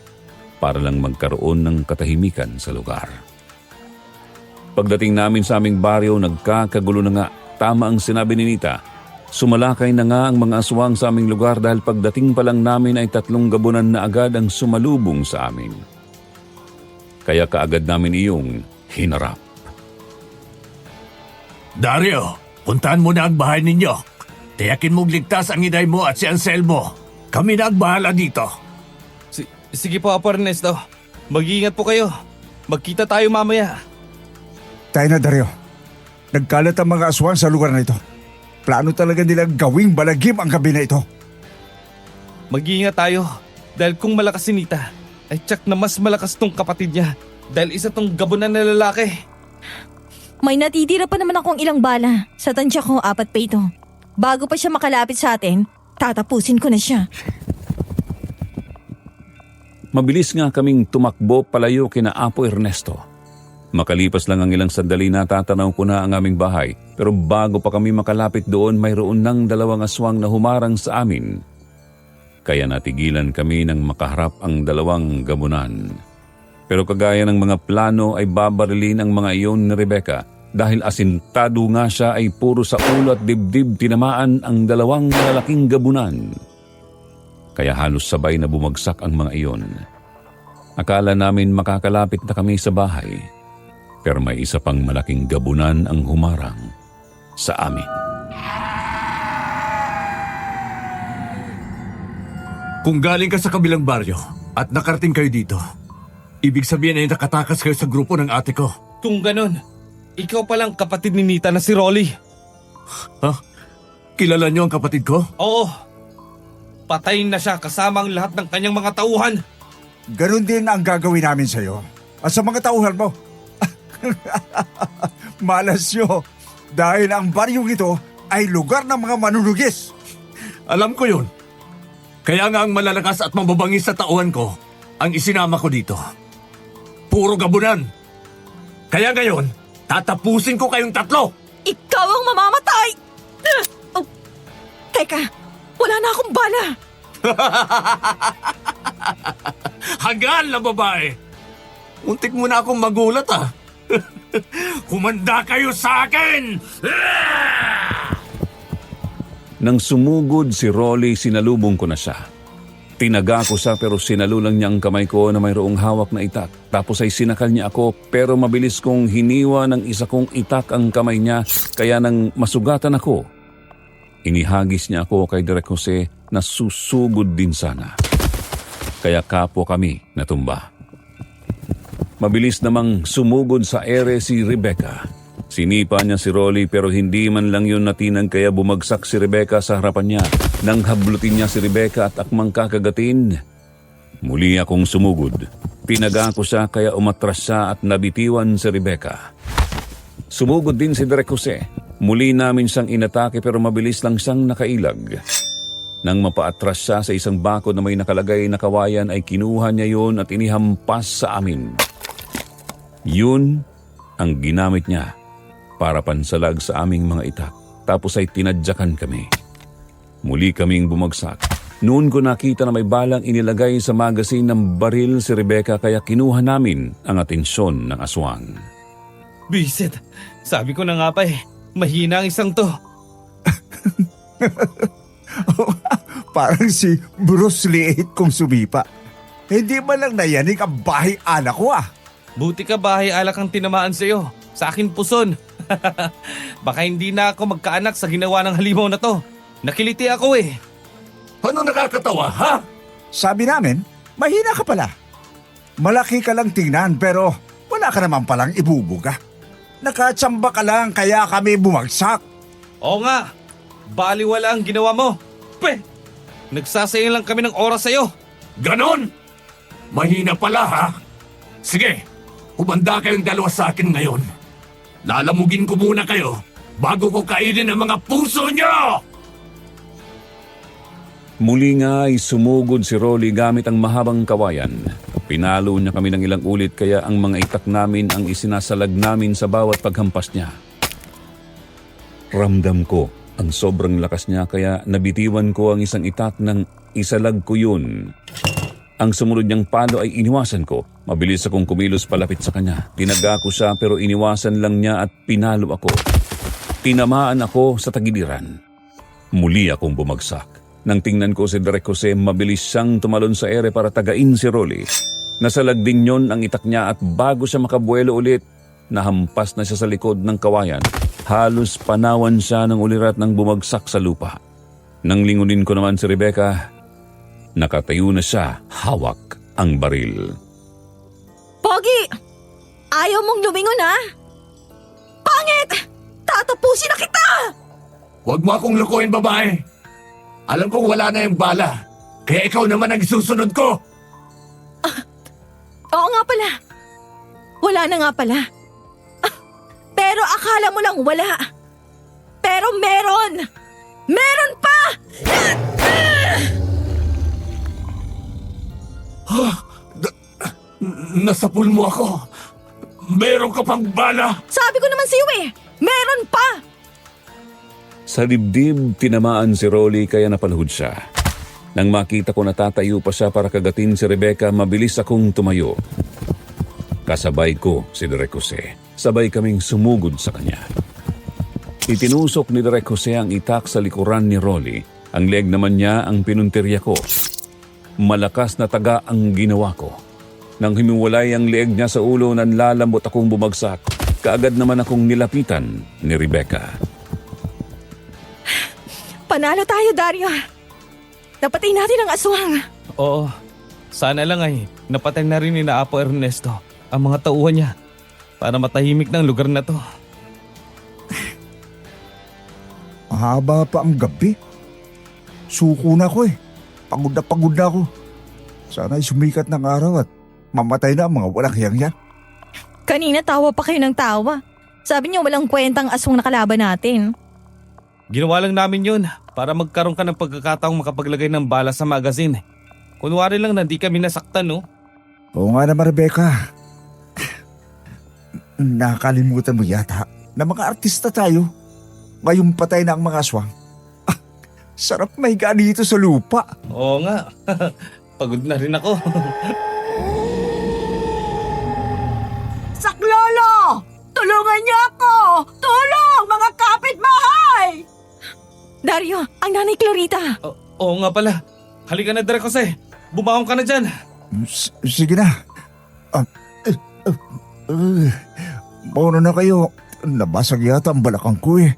para lang magkaroon ng katahimikan sa lugar. Pagdating namin sa aming baryo, nagkakagulo na nga. Tama ang sinabi ni Nita. Sumalakay na nga ang mga aswang sa aming lugar dahil pagdating pa lang namin ay 3 gabunan na agad ang sumalubong sa amin. Kaya kaagad namin iyong hinarap. Dario, puntahan mo na ang bahay ninyo. Tiyakin mong ligtas ang inay mo at si Anselmo. Kami na ang bahala dito. Sige po, Apo Ernesto. Mag-iingat po kayo. Magkita tayo mamaya. Tayo na, Dario. Nagkalat ang mga aswang sa lugar na ito. Plano talaga nilang gawing balagim ang gabi na ito. Mag-iingat tayo. Dahil kung malakas si Nita, ay tsak na mas malakas tong kapatid niya. Dahil isa tong gabunan na lalaki. May natitira pa naman akong ilang bala. Sa tansya ko, 4 pa ito. Bago pa siya makalapit sa atin, tatapusin ko na siya. Mabilis nga kaming tumakbo palayo kina Apo Ernesto. Makalipas lang ang ilang sandali na tatanaw ko na ang aming bahay. Pero bago pa kami makalapit doon, mayroon ng 2 aswang na humarang sa amin. Kaya natigilan kami nang makaharap ang 2 gabunan. Pero kagaya ng mga plano ay babarilin ang mga iyon ni Rebecca. Dahil asintado nga siya ay puro sa ulo at dibdib tinamaan ang 2 malalaking gabunan. Kaya halos sabay na bumagsak ang mga iyon. Akala namin makakalapit na kami sa bahay. Pero may isa pang malaking gabunan ang humarang sa amin. Kung galing ka sa kabilang baryo at nakarating kayo dito, ibig sabihin ay nakatakas kayo sa grupo ng ate ko. Kung ganon, ikaw palang kapatid ni Nita na si Rolly. Ha? Kilala niyo ang kapatid ko? Oo. Patayin na siya kasama ang lahat ng kanyang mga tauhan. Ganon din ang gagawin namin sa'yo. At sa mga tauhan mo. Malas nyo. Dahil ang baryong ito ay lugar ng mga manunugis. Alam ko yun. Kaya nga ang malalakas at mababangis sa tauhan ko ang isinama ko dito. Puro gabunan. Kaya ngayon, tatapusin ko kayong tatlo. Ikaw ang mamamatay! Oh, teka, wala na akong bala. Hagal na babae. Muntik mo na akong magulat ah. Humanda kayo sa akin! Nang sumugod si Rolly, sinalubong ko na siya. Tinaga ko siya pero sinalulang niya ang kamay ko na mayroong hawak na itak. Tapos ay sinakal niya ako pero mabilis kong hiniwa ng isa kong itak ang kamay niya kaya nang masugatan ako. Inihagis niya ako kay Direk Jose na susugod din sana. Kaya kapwa kami natumba. Mabilis namang sumugod sa ere si Rebecca. Sinipa niya si Rolly pero hindi man lang yun natinag kaya bumagsak si Rebecca sa harapan niya. Nang hablutin niya si Rebecca at akmang kakagatin, muli akong sumugod. Pinaga ko siya kaya umatras siya at nabitiwan si Rebecca. Sumugod din si Direk Jose. Muli namin siyang inatake pero mabilis lang siyang nakailag. Nang mapaatras siya sa isang bakod na may nakalagay na kawayan ay kinuha niya yun at inihampas sa amin. Yun ang ginamit niya para pansalag sa aming mga itak. Tapos ay tinadyakan kami. Muli kaming bumagsak. Noon ko nakita na may balang inilagay sa magasin ng baril si Rebecca kaya kinuha namin ang atensyon ng aswang. Bisit, sabi ko na nga pa mahina ang isang to. Parang si Bruce Lee kung sumipa. Hindi man lang nayanig ang bahay anak ko ah. Buti ka bahay alak ang tinamaan sa'yo. Sa akin puson. Baka hindi na ako magkaanak sa ginawa ng halimaw na to. Nakiliti ako Ano nakakatawa, ha? Sabi namin, mahina ka pala. Malaki ka lang tingnan pero wala ka naman palang ibubuga. Nakatsamba ka lang kaya kami bumagsak. Oo nga, baliwala ang ginawa mo. Nagsasayang lang kami ng oras sa'yo. Ganon? Mahina pala, ha? Sige, humanda kayong dalawa sa akin ngayon. Lalamugin ko muna kayo bago ko kainin ang mga puso niyo! Muli nga ay sumugod si Rolly gamit ang mahabang kawayan. Pinalo niya kami ng ilang ulit kaya ang mga itak namin ang isinasalag namin sa bawat paghampas niya. Ramdam ko ang sobrang lakas niya kaya nabitiwan ko ang isang itak ng isalag ko yun. Ang sumunod niyang palo ay iniwasan ko. Mabilis akong kumilos palapit sa kanya. Tinaga ko siya pero iniwasan lang niya at pinalo ako. Tinamaan ako sa tagiliran. Muli akong bumagsak. Nang tingnan ko si Direk Jose, mabilis siyang tumalon sa ere para tagain si Rolly. Nasalag din yon ang itak niya at bago siya makabuelo ulit, nahampas na siya sa likod ng kawayan. Halos panawan siya ng ulirat nang bumagsak sa lupa. Nang lingunin ko naman si Rebecca, nakatayo na siya, hawak ang baril. Pogi! Ayaw mong lumingon ha? Pangit! Tatapusin na kita! Huwag mo akong lukuhin, babae. Alam kong wala na yung bala. Kaya ikaw naman ang isusunod ko. Oo nga pala. Wala na nga pala. Pero akala mo lang wala. Pero meron! Meron pa! Nasapul mo ako. Meron ka pang bala. Sabi ko naman sa'yo meron pa! Sa dibdib, tinamaan si Rolly kaya napalahod siya. Nang makita ko natatayo pa siya para kagatin si Rebecca, mabilis akong tumayo. Kasabay ko si Direk Jose. Sabay kaming sumugod sa kanya. Itinusok ni Direk Jose ang itak sa likuran ni Rolly. Ang leg naman niya ang pinuntirya ko. Malakas na taga ang ginawa ko. Nang himiwalay ang leeg niya sa ulo, nanlalambot akong bumagsak. Kaagad naman akong nilapitan ni Rebecca. Panalo tayo, Dario. Napatay natin ang aswang. Oo, sana lang ay napatay na rin ni na Apo Ernesto ang mga tauhan niya para matahimik ng lugar na to. Mahaba pa ang gabi. Suko na ako eh. Pagod na ako. Sana'y sumikat ng araw at mamatay na ang mga walang hiyang yan. Kanina tawa pa kayo ng tawa. Sabi niyo walang kwentang aswang na kalaban natin. Ginawa lang namin yun para magkaroon ka ng pagkakataong makapaglagay ng bala sa magazine. Kunwari lang na di kami nasaktan, no? Oo nga naman, Rebecca. Nakalimutan mo yata na mga artista tayo. Ngayong patay na ang mga aswang. Sarap mahiga dito sa lupa. Oo nga. Pagod na rin ako. Saklolo! Tulungan niyo ako! Tulong, mga kapitbahay! Dario, ang nanay Clarita. Oo nga pala. Halika na, Direk Jose. Bumaong ka na dyan. Sige na. Mauna na kayo. Nabasag yata ang balakang ko eh.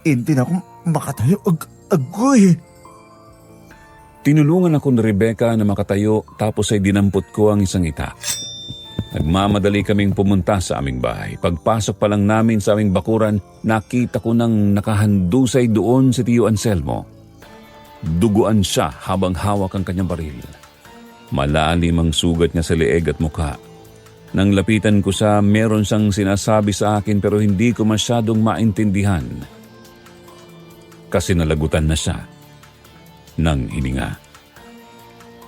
Hindi na ako makatayo. Agoy. Tinulungan ako ni Rebecca na makatayo tapos ay dinampot ko ang isang ita. Nagmamadali kaming pumunta sa aming bahay. Pagpasok pa lang namin sa aming bakuran, nakita ko nang nakahandusay doon si Tio Anselmo. Duguan siya habang hawak ang kanyang baril. Malalim ang sugat niya sa leeg at mukha. Nang lapitan ko siya, meron siyang sinasabi sa akin pero hindi ko masyadong maintindihan. Kasi nalagutan na siya ng hininga.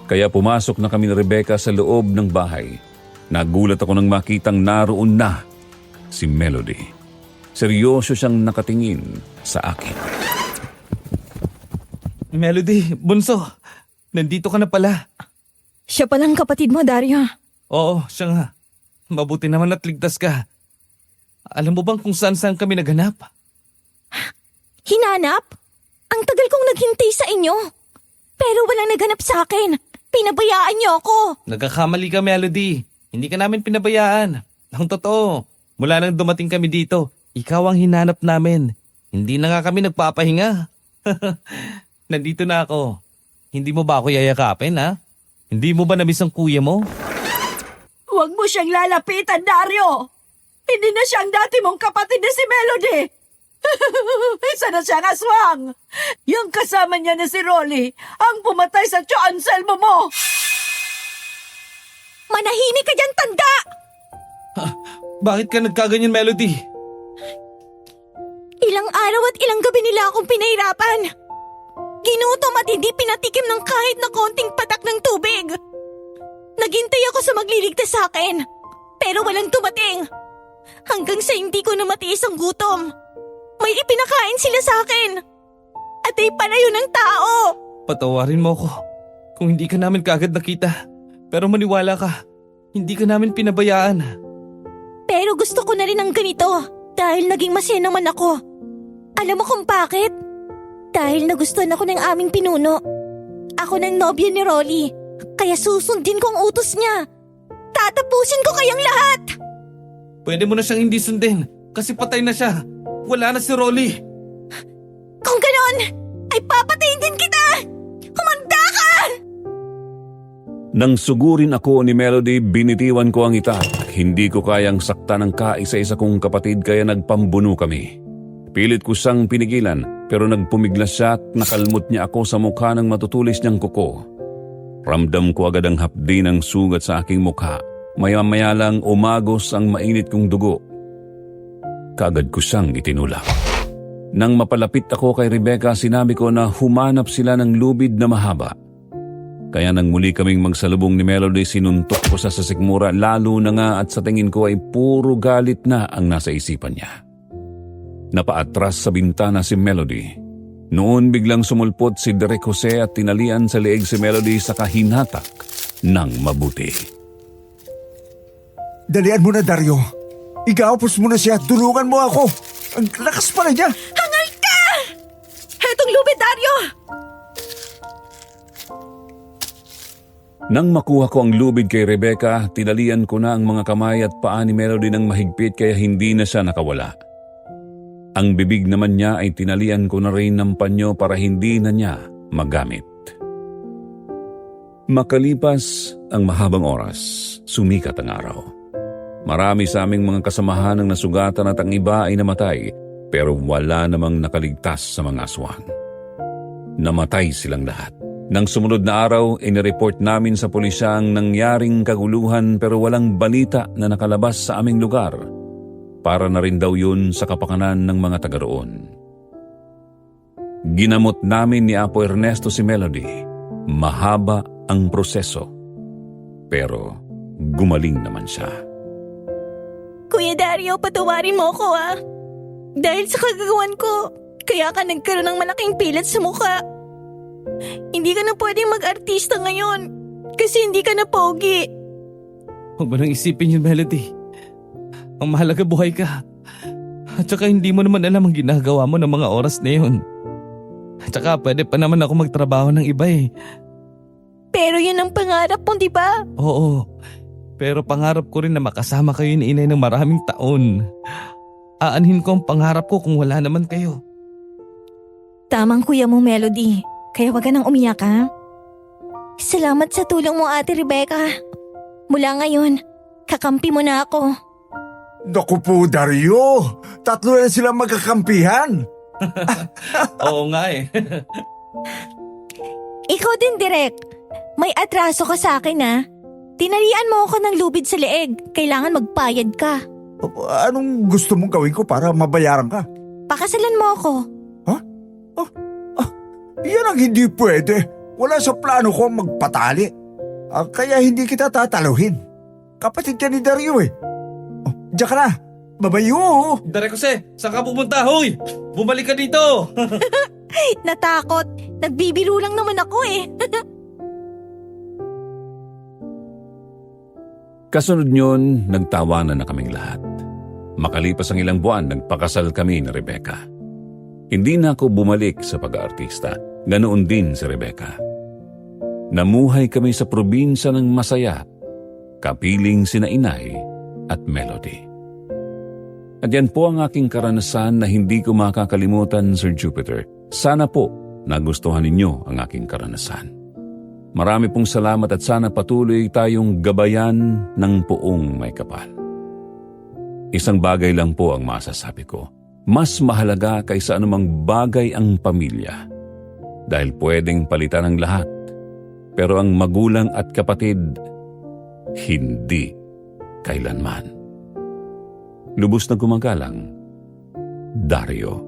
Kaya pumasok na kami ni Rebecca sa loob ng bahay. Nagulat ako nang makitang naroon na si Melody. Seryoso siyang nakatingin sa akin. Melody, bunso. Nandito ka na pala. Siya palang kapatid mo, Dario. Oo, siya nga. Mabuti naman at ligtas ka. Alam mo bang kung saan kami naghanap? Hinanap? Ang tagal kong naghintay sa inyo. Pero walang naghanap sa akin. Pinabayaan niyo ako. Nagkakamali ka, Melody. Hindi ka namin pinabayaan. Ang totoo, mula nang dumating kami dito, ikaw ang hinanap namin. Hindi na nga kami nagpapahinga. Nandito na ako. Hindi mo ba ako yayakapin, ha? Hindi mo ba namiss ang kuya mo? Huwag mo siyang lalapitan, Dario! Hindi na siyang dati mong kapatid na si Melody! Isa na siyang aswang! Yung kasama niya na si Rolly, ang pumatay sa Tio Anselmo mo! Manahimik ka dyan, tanda! Bakit ka nagkaganyan, Melody? Ilang araw at ilang gabi nila akong pinahirapan. Ginutom at hindi pinatikim ng kahit na konting patak ng tubig. Naghintay ako sa magliligtas sa akin, pero walang dumating. Hanggang sa hindi ko na matiis ang gutom. May ipinakain sila sa akin. At ay palayo ng tao. Patawarin mo ako kung hindi ka namin kaagad nakita. Pero maniwala ka, hindi ka namin pinabayaan. Pero gusto ko na rin ng ganito dahil naging masaya naman ako. Alam mo kung bakit? Dahil nagustuhan ako ng aming pinuno. Ako ng nobya ni Rolly, kaya susundin ko ang utos niya. Tatapusin ko kayang lahat! Pwede mo na siyang hindi sundin kasi patay na siya. Wala na si Rolly. Kung ganon, ay papatayin din kita! Humanda ka! Nang sugurin ako ni Melody, binitiwan ko ang ita. Hindi ko kayang saktan ng kaisa-isa kong kapatid kaya nagpambuno kami. Pilit ko siyang pinigilan pero nagpumiglas siya at nakalmot niya ako sa mukha ng matutulis niyang kuko. Ramdam ko agad ang hapdi ng sugat sa aking mukha. Maya-maya lang umagos ang mainit kong dugo. Kaagad ko siyang itinulak. Nang mapalapit ako kay Rebecca, sinabi ko na humanap sila ng lubid na mahaba. Kaya nang muli kaming magsalubong ni Melody, sinuntok ko sa sikmura lalo na nga at sa tingin ko ay puro galit na ang nasa isipan niya. Napaatras sa bintana si Melody. Noon biglang sumulpot si Direk Jose at tinalian sa leeg si Melody sa kahinatak ng mabuti. Dalian mo na, Dario. Igaupos mo na siya. Tulungan mo ako. Ang lakas pala niya. Hangal ka! Hetong lubid, Dario! Nang makuha ko ang lubid kay Rebecca, tinalian ko na ang mga kamay at paa ni Melody ng mahigpit kaya hindi na siya nakawala. Ang bibig naman niya ay tinalian ko na rin ng panyo para hindi na niya magamit. Makalipas ang mahabang oras, sumikat ang araw. Marami sa aming mga kasamahan ang nasugatan at ang iba ay namatay, pero wala namang nakaligtas sa mga aswang. Namatay silang lahat. Nang sumunod na araw, inireport namin sa pulisya ang nangyaring kaguluhan pero walang balita na nakalabas sa aming lugar. Para na rin daw yun sa kapakanan ng mga taga roon. Ginamot namin ni Apo Ernesto si Melody. Mahaba ang proseso. Pero gumaling naman siya. Kuya Dario, patawarin mo ako Dahil sa kagagawan ko, kaya ka nagkaroon ng malaking pilat sa mukha. Hindi ka na pwedeng mag-artista ngayon kasi hindi ka na pogi. Huwag mo nang isipin yun, Melody. Ang mahalaga buhay ka. At saka hindi mo naman alam ang ginagawa mo ng mga oras na yun. At saka pwede pa naman ako magtrabaho ng iba Pero yun ang pangarap mo, di ba? Oo. Pero pangarap ko rin na makasama kayo ni inay ng maraming taon. Aanhin ko ang pangarap ko kung wala naman kayo. Tamang kuya mo, Melody. Kaya wag ka nang umiyak, Salamat sa tulong mo, Ate Rebecca. Mula ngayon, kakampi mo na ako. Naku po, Dario. 3 na silang magkakampihan. Oo nga Ikaw din, Direk. May atraso ka sa akin, Tinalian mo ako ng lubid sa leeg. Kailangan magbayad ka. Anong gusto mong gawin ko para mabayaran ka? Pakasalan mo ako. Yan ang hindi pwede. Wala sa plano ko magpatali. Kaya hindi kita tataluhin. Kapatid ka ni Dario Diyan ka na. Babayo. Direk Jose, saan ka pupunta? Hoy! Bumalik ka dito! Natakot. Nagbibiro lang naman ako Kasunod nyon, nagtawanan na kaming lahat. Makalipas ang ilang buwan, nagpakasal kami ni Rebecca. Hindi na ako bumalik sa pag-aartista. Ganoon din si Rebecca. Namuhay kami sa probinsya ng masaya, kapiling sina Inay at Melody. At yan po ang aking karanasan na hindi ko makakalimutan, Sir Jupiter. Sana po nagustuhan ninyo ang aking karanasan. Marami pong salamat at sana patuloy tayong gabayan ng poong may kapal. Isang bagay lang po ang masasabi ko. Mas mahalaga kaysa anumang bagay ang pamilya. Dahil pwedeng palitan ang lahat. Pero ang magulang at kapatid, hindi kailanman. Lubos na gumagalang, Dario.